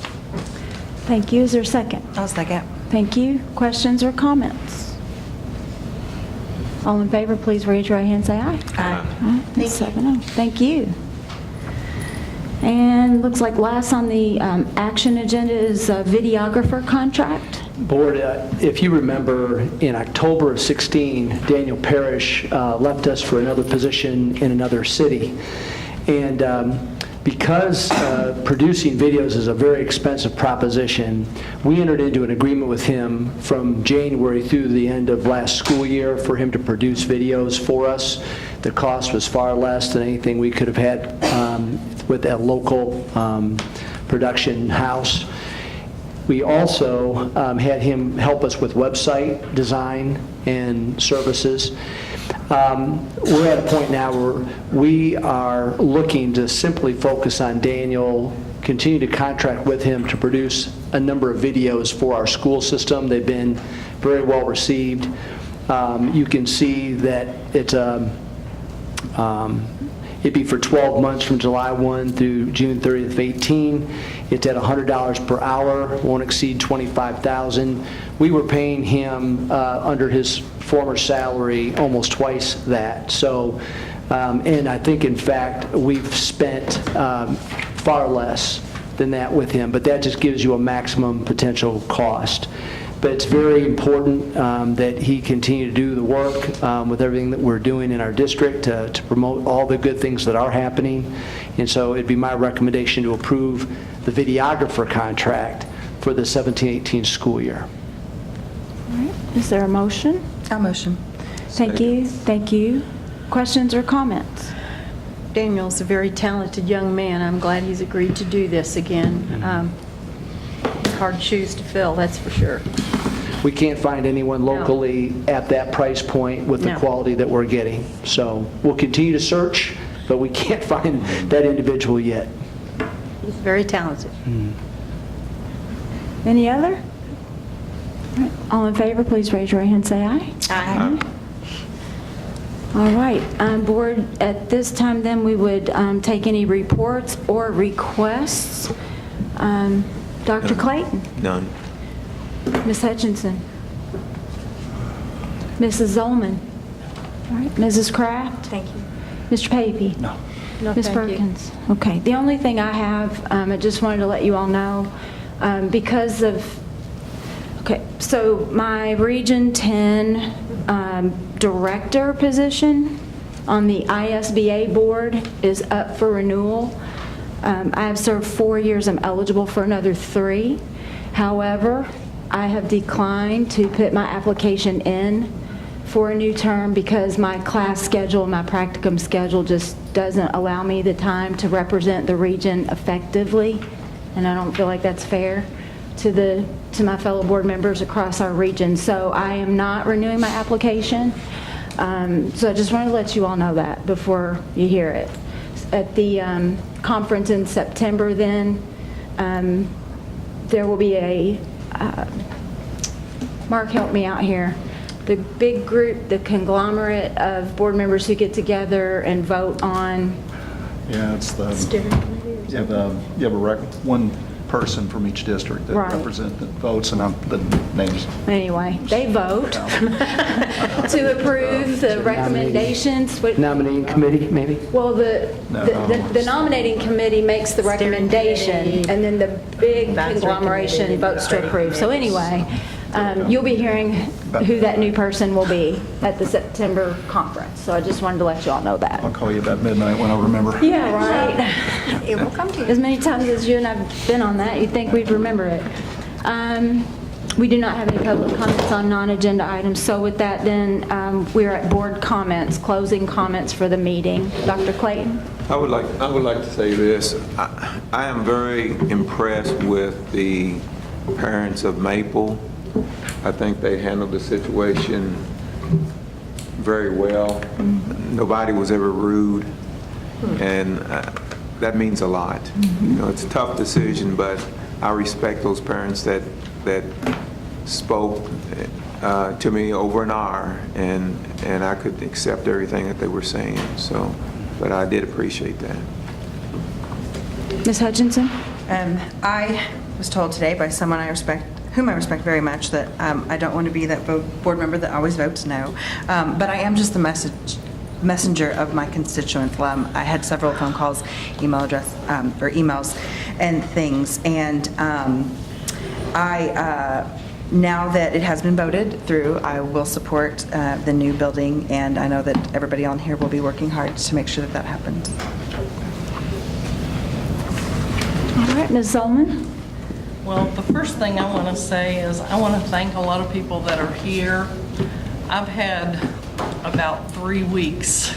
O: Thank you. Is there a second?
L: I'll second.
O: Thank you. Questions or comments? All in favor, please raise your right hand, say aye. Aye. That's 7-0. Thank you. And looks like last on the action agenda is a videographer contract.
J: Board, if you remember, in October of 16, Daniel Parrish left us for another position in another city. And because producing videos is a very expensive proposition, we entered into an agreement with him from January through the end of last school year for him to produce videos for us. The cost was far less than anything we could have had with a local production house. We also had him help us with website design and services. We're at a point now where we are looking to simply focus on Daniel, continue to contract with him to produce a number of videos for our school system. They've been very well received. You can see that it's it'd be for 12 months from July 1 through June 30th of 18. It's at $100 per hour, won't exceed $25,000. We were paying him under his former salary almost twice that. So, and I think in fact we've spent far less than that with him, but that just gives you a maximum potential cost. But it's very important that he continue to do the work with everything that we're doing in our district to promote all the good things that are happening. And so it'd be my recommendation to approve the videographer contract for the 17-18 school year.
O: All right. Is there a motion?
L: I'll motion.
O: Thank you. Thank you. Questions or comments?
M: Daniel's a very talented young man. I'm glad he's agreed to do this again. Hard shoes to fill, that's for sure.
J: We can't find anyone locally at that price point with the
M: No.
J: quality that we're getting. So we'll continue to search, but we can't find that individual yet.
M: He's very talented.
O: Any other? All right. All in favor, please raise your right hand and say aye.
M: Aye.
O: All right, board, at this time then, we would take any reports or requests. Dr. Clayton?
K: None.
O: Ms. Hutchinson? Mrs. Zolman? All right, Mrs. Kraft?
M: Thank you.
O: Mr. Pape?
J: No.
M: No,
O: Ms.
M: thank you.
O: Perkins? Okay, the only thing I have, I just wanted to let you all know, because of, okay, so my Region 10 director position on the ISBA board is up for renewal. I have served 4 years, I'm eligible for another 3. However, I have declined to put my application in for a new term because my class schedule, my practicum schedule just doesn't allow me the time to represent the region effectively, and I don't feel like that's fair to my fellow board members across our region. So I am not renewing my application. So I just wanted to let you all know that before you hear it. At the conference in September then, there will be a, Mark, help me out here, the big group, the conglomerate of board members who get together and vote on.
S: Yeah, it's the,
O: Steering committee or
S: you have one person from each district that
O: Right.
S: represent that votes, and the names.
O: Anyway, they vote to approve the recommendations.
J: Nominating committee, maybe?
O: Well, the
S: No.
O: nominating committee makes the recommendation,
M: committee,
O: and then the big
M: advisory
O: conglomeration
M: committee,
O: votes to approve. So anyway, you'll be hearing who that new person will be at the September conference. So I just wanted to let you all know that.
S: I'll call you about midnight when I remember.
O: Yeah, right.
M: It will come to you.
O: As many times as you and I've been on that, you'd think we'd remember it. We do not have any public comments on non-agenda items, so with that then, we're at board comments, closing comments for the meeting. Dr. Clayton?
K: I would like to say this. I am very impressed with the parents of Maple. I think they handled the situation very well. Nobody was ever rude, and that means a lot. You know, it's a tough decision, but I respect those parents that spoke to me over an hour, and I could accept everything that they were saying. So, but I did appreciate that.
O: Ms. Hutchinson?
L: I was told today by someone whom I respect very much, that I don't want to be that board member that always votes no, but I am just the messenger of my constituents. I had several phone calls, emails and things, and now that it has been voted through, I will support the new building, and I know that everybody on here will be working hard to make sure that that happens.
O: All right, Ms. Zolman?
N: Well, the first thing I want to say is I want to thank a lot of people that are here. I've had about 3 weeks,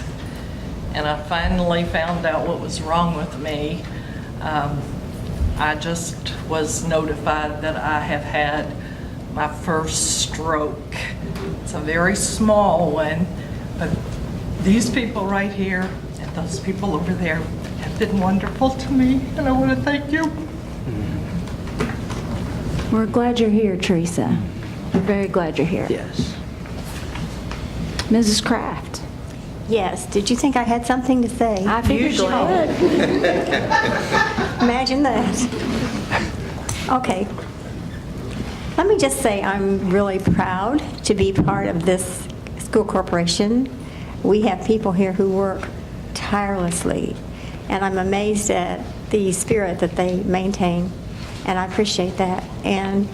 N: and I finally found out what was wrong with me. I just was notified that I have had my first stroke. It's a very small one, but these people right here and those people over there have been wonderful to me, and I want to thank you.
O: We're glad you're here, Teresa. We're very glad you're here.
J: Yes.
O: Mrs. Kraft?
I: Yes, did you think I had something to say?
O: I figured you would.
I: Imagine that. Okay. Let me just say I'm really proud to be part of this school corporation. We have people here who work tirelessly, and I'm amazed at the spirit that they maintain, and I appreciate that. And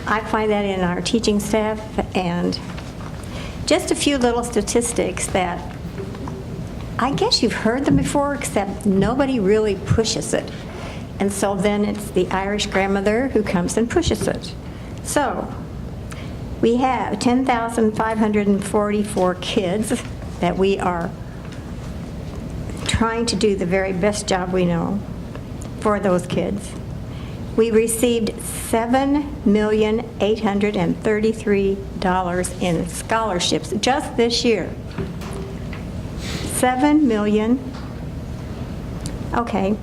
I: I find that in our teaching staff, and just a few little statistics that I guess you've heard them before, except nobody really pushes it.
D: And so then it's the Irish grandmother who comes and pushes it. So we have 10,544 kids that we are trying to do the very best job we know for those kids. We received $7,833 in scholarships just this year. 7 million. Okay.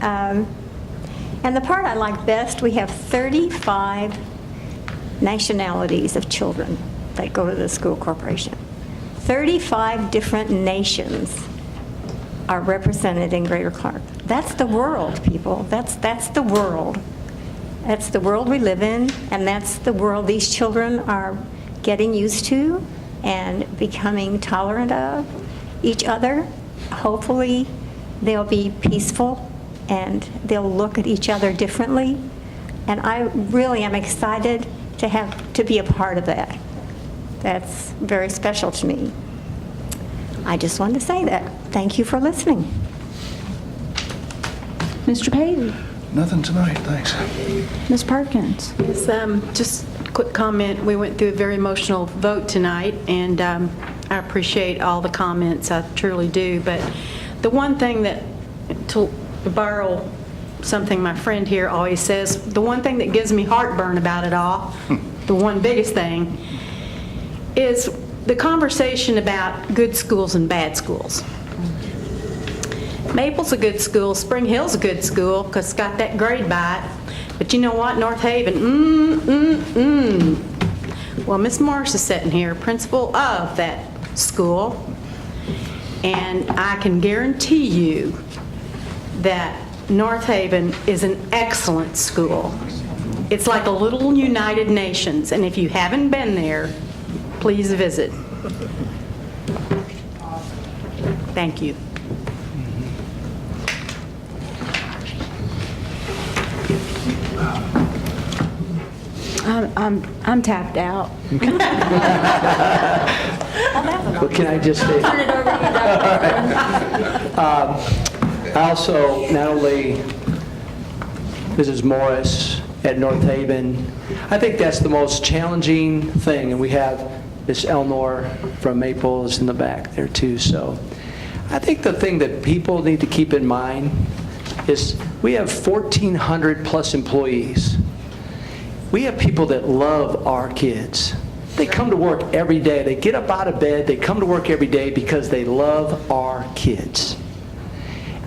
D: And the part I like best, we have 35 nationalities of children that go to the school corporation. 35 different nations are represented in Greater Clark. That's the world, people. That's the world. That's the world we live in, and that's the world these children are getting used to and becoming tolerant of each other. Hopefully, they'll be peaceful and they'll look at each other differently. And I really am excited to be a part of that. That's very special to me. I just wanted to say that. Thank you for listening.
V: Mr. Pavey?
S: Nothing tonight, thanks.
V: Ms. Perkins?
W: Yes, just a quick comment. We went through a very emotional vote tonight, and I appreciate all the comments. I truly do. But the one thing that, to borrow something my friend here always says, the one thing that gives me heartburn about it all, the one biggest thing, is the conversation about good schools and bad schools. Maple's a good school, Spring Hill's a good school because it's got that grade by it. But you know what, North Haven, Well, Miss Morris is sitting here, principal of that school, and I can guarantee you that North Haven is an excellent school. It's like a little United Nations, and if you haven't been there, please visit. Thank you.
V: I'm tapped out.
J: Well, can I just say?
A: Turn it over to you, Dr.
J: I also, not only Mrs. Morris at North Haven, I think that's the most challenging thing, and we have Miss Elnor from Maple is in the back there too. So I think the thing that people need to keep in mind is we have 1,400 plus employees. We have people that love our kids. They come to work every day. They get up out of bed. They come to work every day because they love our kids.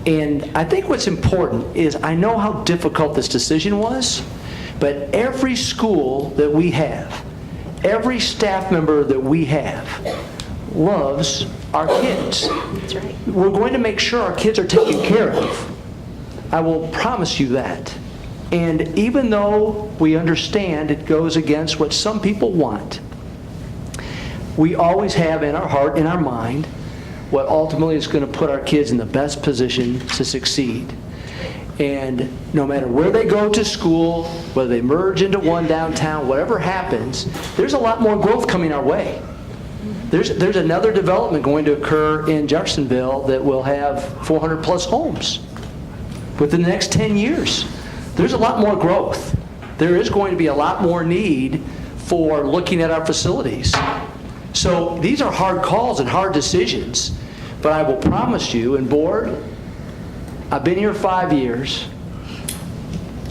J: And I think what's important is I know how difficult this decision was, but every school that we have, every staff member that we have loves our kids. That's right. We're going to make sure our kids are taken care of. I will promise you that. And even though we understand it goes against what some people want, we always have in our heart, in our mind, what ultimately is going to put our kids in the best position to succeed. And no matter where they go to school, whether they merge into one downtown, whatever happens, there's a lot more growth coming our way. There's another development going to occur in Jeffersonville that will have 400 plus homes within the next 10 years. There's a lot more growth. There is going to be a lot more need for looking at our facilities. So these are hard calls and hard decisions, but I will promise you, and board, I've been here 5 years.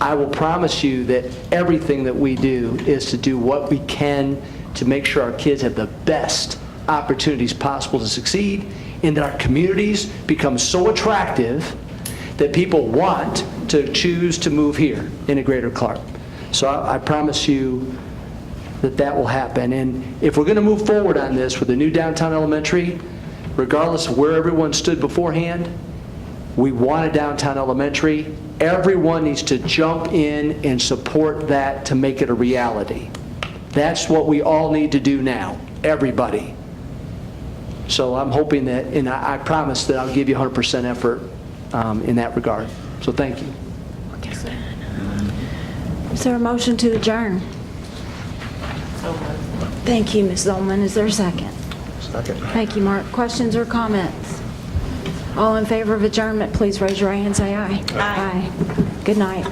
J: I will promise you that everything that we do is to do what we can to make sure our kids have the best opportunities possible to succeed, and that our communities become so attractive that people want to choose to move here in a Greater Clark. So I promise you that that will happen. And if we're going to move forward on this with the new downtown elementary, regardless of where everyone stood beforehand, we want a downtown elementary. Everyone needs to jump in and support that to make it a reality. That's what we all need to do now, everybody. So I'm hoping that, and I promise that I'll give you 100% effort in that regard. So thank you.
V: Is there a motion to adjourn? Thank you, Ms. Zolman. Is there a second?
S: Second.
V: Thank you, Mark. Questions or comments? All in favor of adjournment, please raise your right hand and say aye.
G: Aye.
V: Good night.